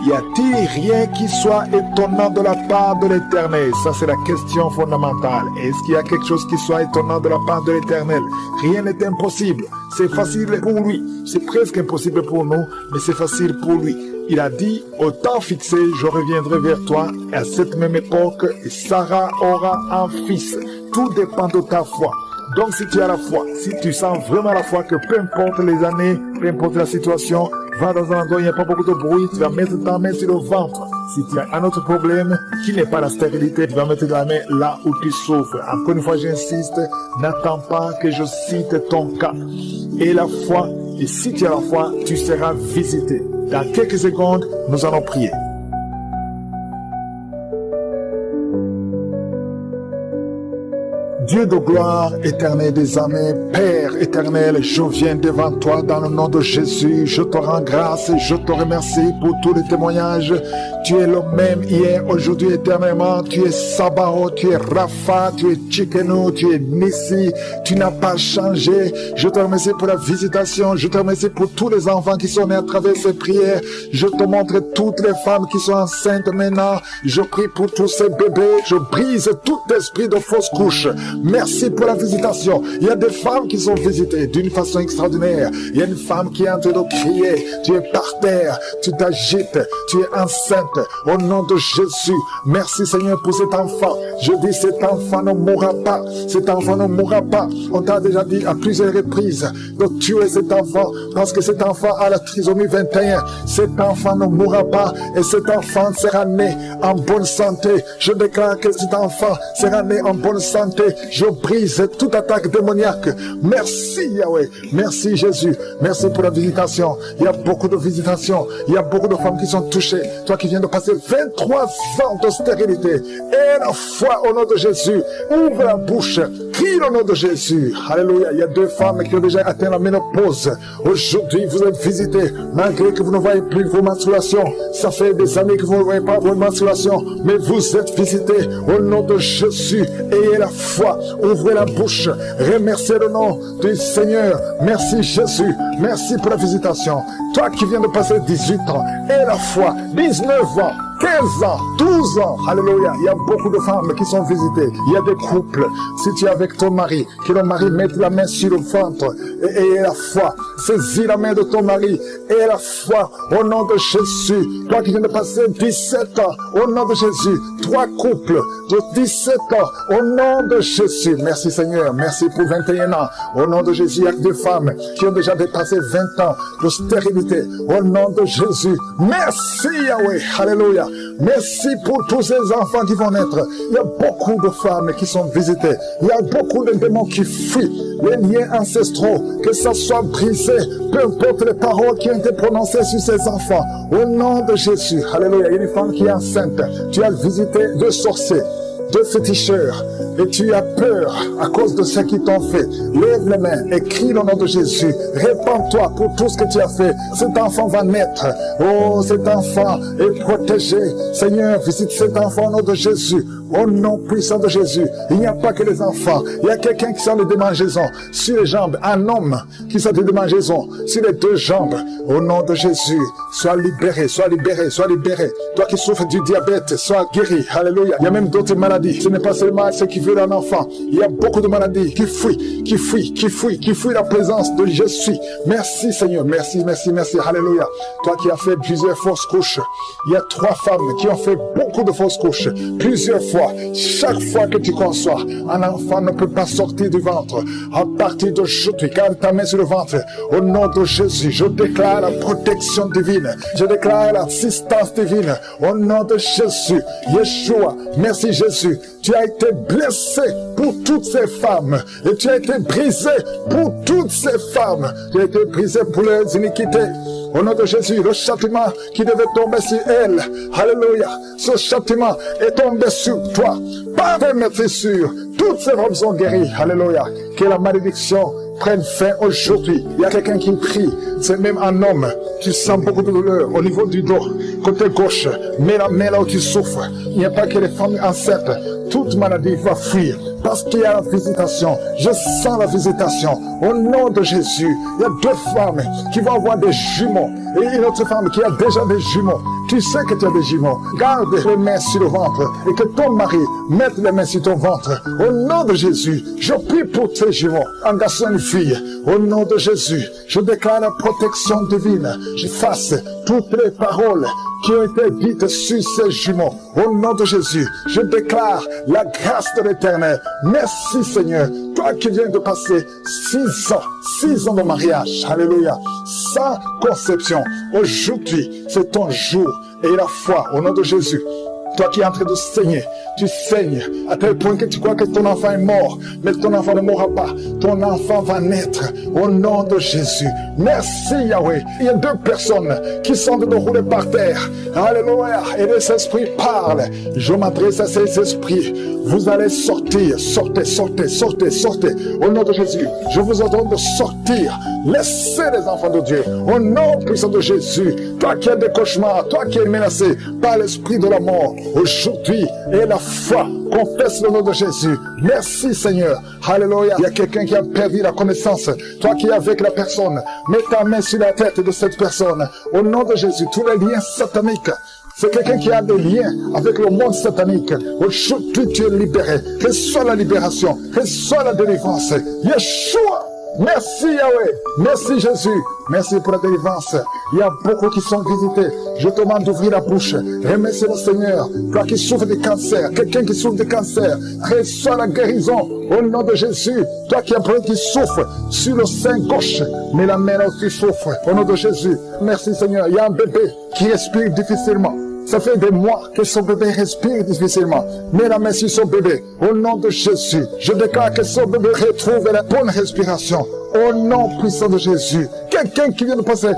Y a-t-il rien qui soit étonnant de la part de l'Éternel? Ça, c'est la question fondamentale. Est-ce qu'il y a quelque chose qui soit étonnant de la part de l'Éternel? Rien n'est impossible. C'est facile pour lui. C'est presque impossible pour nous, mais c'est facile pour lui. Il a dit: au temps fixé, je reviendrai vers toi, et à cette même époque, Sarah aura un fils. Tout dépend de ta foi. Donc si tu as la foi, si tu sens vraiment la foi que peu importe les années, peu importe la situation, va dans un endroit où il n'y a pas beaucoup de bruit, tu vas mettre ta main sur le ventre. Si tu as un autre problème qui n'est pas la stérilité, tu vas mettre ta main là où tu souffres. Encore une fois, j'insiste, n'attends pas que je cite ton cas. Et la foi, et si tu as la foi, tu seras visité. Dans quelques secondes, nous allons prier. Dieu de gloire, éternel des armées, Père éternel, je viens devant toi dans le nom de Jésus. Je te rends grâce et je te remercie pour tous les témoignages. Tu es le même hier, aujourd'hui, éternellement. Tu es Sabaoth, tu es Rapha, tu es Tsidkenu, tu es Nissi. Tu n'as pas changé. Je te remercie pour la visitation. Je te remercie pour tous les enfants qui sont nés à travers ces prières. Je te montre toutes les femmes qui sont enceintes maintenant. Je prie pour tous ces bébés. Je brise tout esprit de fausse couche. Merci pour la visitation. Il y a des femmes qui sont visitées d'une façon extraordinaire. Il y a une femme qui est en train de crier. Tu es par terre, tu t'agites, tu es enceinte. Au nom de Jésus, merci Seigneur pour cet enfant. Je dis cet enfant ne mourra pas. Cet enfant ne mourra pas. On t'a déjà dit à plusieurs reprises de tuer cet enfant parce que cet enfant a la trisomie 21. Cet enfant ne mourra pas et cet enfant sera né en bonne santé. Je déclare que cet enfant sera né en bonne santé. Je brise toute attaque démoniaque. Merci Yahweh. Merci Jésus. Merci pour la visitation. Il y a beaucoup de visitations. Il y a beaucoup de femmes qui sont touchées. Toi qui viens de passer 23 ans de stérilité. Et la foi au nom de Jésus. Ouvre la bouche. Crie au nom de Jésus. Alléluia. Il y a 2 femmes qui ont déjà atteint la ménopause. Aujourd'hui, vous êtes visitées. Malgré que vous ne voyez plus vos menstruations. Ça fait des années que vous ne voyez pas vos menstruations. Mais vous êtes visitées au nom de Jésus. Ayez la foi. Ouvrez la bouche. Remerciez le nom du Seigneur. Merci Jésus. Merci pour la visitation. Toi qui viens de passer 18 ans. Et la foi. 19 ans. 15 ans, 12 ans, alléluia, il y a beaucoup de femmes qui sont visitées, il y a des couples, si tu es avec ton mari, que le mari mette la main sur le ventre, et la foi, saisis la main de ton mari, et la foi, au nom de Jésus, toi qui viens de passer 17 ans, au nom de Jésus, 3 couples de 17 ans, au nom de Jésus, merci Seigneur, merci pour 21 ans, au nom de Jésus, il y a des femmes qui ont déjà dépassé 20 ans de stérilité, au nom de Jésus, merci Yahweh, alléluia. Merci pour tous ces enfants qui vont naître. Il y a beaucoup de femmes qui sont visitées. Il y a beaucoup de démons qui fuient. Les liens ancestraux, que ça soit brisé, peu importe les paroles qui ont été prononcées sur ces enfants. Au nom de Jésus, alléluia. Il y a une femme qui est enceinte. Tu as visité 2 sorciers, 2 féticheurs, et tu as peur à cause de ce qu'ils t'ont fait. Lève les mains et crie le nom de Jésus. Répands-toi pour tout ce que tu as fait. Cet enfant va naître. Oh, cet enfant est protégé. Seigneur, visite cet enfant au nom de Jésus. Au nom puissant de Jésus. Il n'y a pas que les enfants. Il y a quelqu'un qui sent les démangeaisons sur les jambes. Un homme qui sent des démangeaisons sur les 2 jambes. Au nom de Jésus, sois libéré, sois libéré, sois libéré. Toi qui souffres du diabète, sois guéri. Alléluia. Il y a même d'autres maladies. Ce n'est pas seulement ceux qui veulent un enfant. Il y a beaucoup de maladies qui fuient la présence de Jésus. Merci Seigneur. Merci, merci, merci. Alléluia. Toi qui as fait plusieurs fausses couches. Il y a 3 femmes qui ont fait beaucoup de fausses couches. Plusieurs fois. Chaque fois que tu conçois, un enfant ne peut pas sortir du ventre. À partir d'aujourd'hui, garde ta main sur le ventre. Au nom de Jésus, je déclare la protection divine. Je déclare l'assistance divine. Au nom de Jésus, Yeshua, merci Jésus. Tu as été blessé pour toutes ces femmes. Et tu as été brisé pour toutes ces femmes. Tu as été brisé pour leurs iniquités. Au nom de Jésus, le châtiment qui devait tomber sur elle, alléluia, ce châtiment est tombé sur toi. Par tes meurtrissures, toutes ces robes sont guéries, alléluia. Que la malédiction prenne fin aujourd'hui. Il y a quelqu'un qui prie, c'est même un homme. Tu sens beaucoup de douleur au niveau du dos, côté gauche. Mets la main là où tu souffres. Il n'y a pas que les femmes enceintes. Toute maladie va fuir. Parce qu'il y a la visitation. Je sens la visitation. Au nom de Jésus, il y a 2 femmes qui vont avoir des jumeaux. Et une autre femme qui a déjà des jumeaux. Tu sais que tu as des jumeaux. Garde les mains sur le ventre. Et que ton mari mette les mains sur ton ventre. Au nom de Jésus, je prie pour tes jumeaux. Un garçon et une fille. Au nom de Jésus, je déclare la protection divine. J'efface toutes les paroles qui ont été dites sur ces jumeaux. Au nom de Jésus, je déclare la grâce de l'Éternel. Merci Seigneur, toi qui viens de passer 6 ans de mariage, alléluia, sans conception. Aujourd'hui, c'est ton jour et la foi au nom de Jésus. Toi qui es en train de saigner, tu saignes à tel point que tu crois que ton enfant est mort, mais ton enfant ne mourra pas. Ton enfant va naître au nom de Jésus. Merci Yahweh. Il y a 2 personnes qui sont de rouler par terre. Alléluia. Et les esprits parlent. Je m'adresse à ces esprits. vous allez sortir. Sortez, sortez, sortez, sortez. Au nom de Jésus, je vous ordonne de sortir. Laissez les enfants de Dieu. Au nom puissant de Jésus, toi qui as des cauchemars, toi qui es menacé par l'esprit de la mort, aujourd'hui, et la foi, confesse le nom de Jésus. Merci Seigneur. Alléluia. Il y a quelqu'un qui a perdu la connaissance. Toi qui es avec la personne, mets ta main sur la tête de cette personne. Au nom de Jésus, tous les liens sataniques. C'est quelqu'un qui a des liens avec le monde satanique. Aujourd'hui, tu es libéré. Reçois la libération. Reçois la délivrance. Yeshua. Merci Yahweh. Merci Jésus. Merci pour la délivrance. Il y a beaucoup qui sont visités. Je te demande d'ouvrir la bouche. Remercie le Seigneur. Toi qui souffres de cancer, quelqu'un qui souffre de cancer, reçois la guérison au nom de Jésus. Toi qui as un problème qui souffre sur le sein gauche, mais la main aussi souffre au nom de Jésus. Merci Seigneur. Il y a un bébé qui respire difficilement. Ça fait des mois que son bébé respire difficilement. Mets la main sur son bébé. Au nom de Jésus, je déclare que son bébé retrouve la bonne respiration. Au nom puissant de Jésus. Quelqu'un qui vient de passer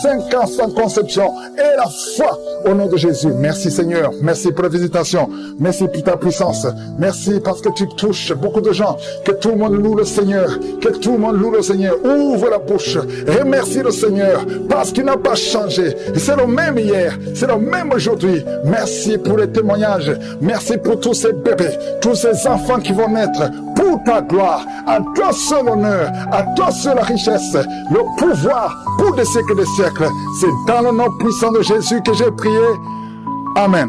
25 ans sans conception et la foi au nom de Jésus. Merci Seigneur. Merci pour la visitation. Merci pour ta puissance. Merci parce que tu touches beaucoup de gens. Que tout le monde loue le Seigneur. Que tout le monde loue le Seigneur. Ouvre la bouche. Remercie le Seigneur parce qu'il n'a pas changé. C'est le même hier. C'est le même aujourd'hui. Merci pour les témoignages. Merci pour tous ces bébés. Tous ces enfants qui vont naître. Pour ta gloire. À toi seul l'honneur. À toi seul la richesse. Le pouvoir pour des siècles et des siècles. C'est dans le nom puissant de Jésus que j'ai prié. Amen.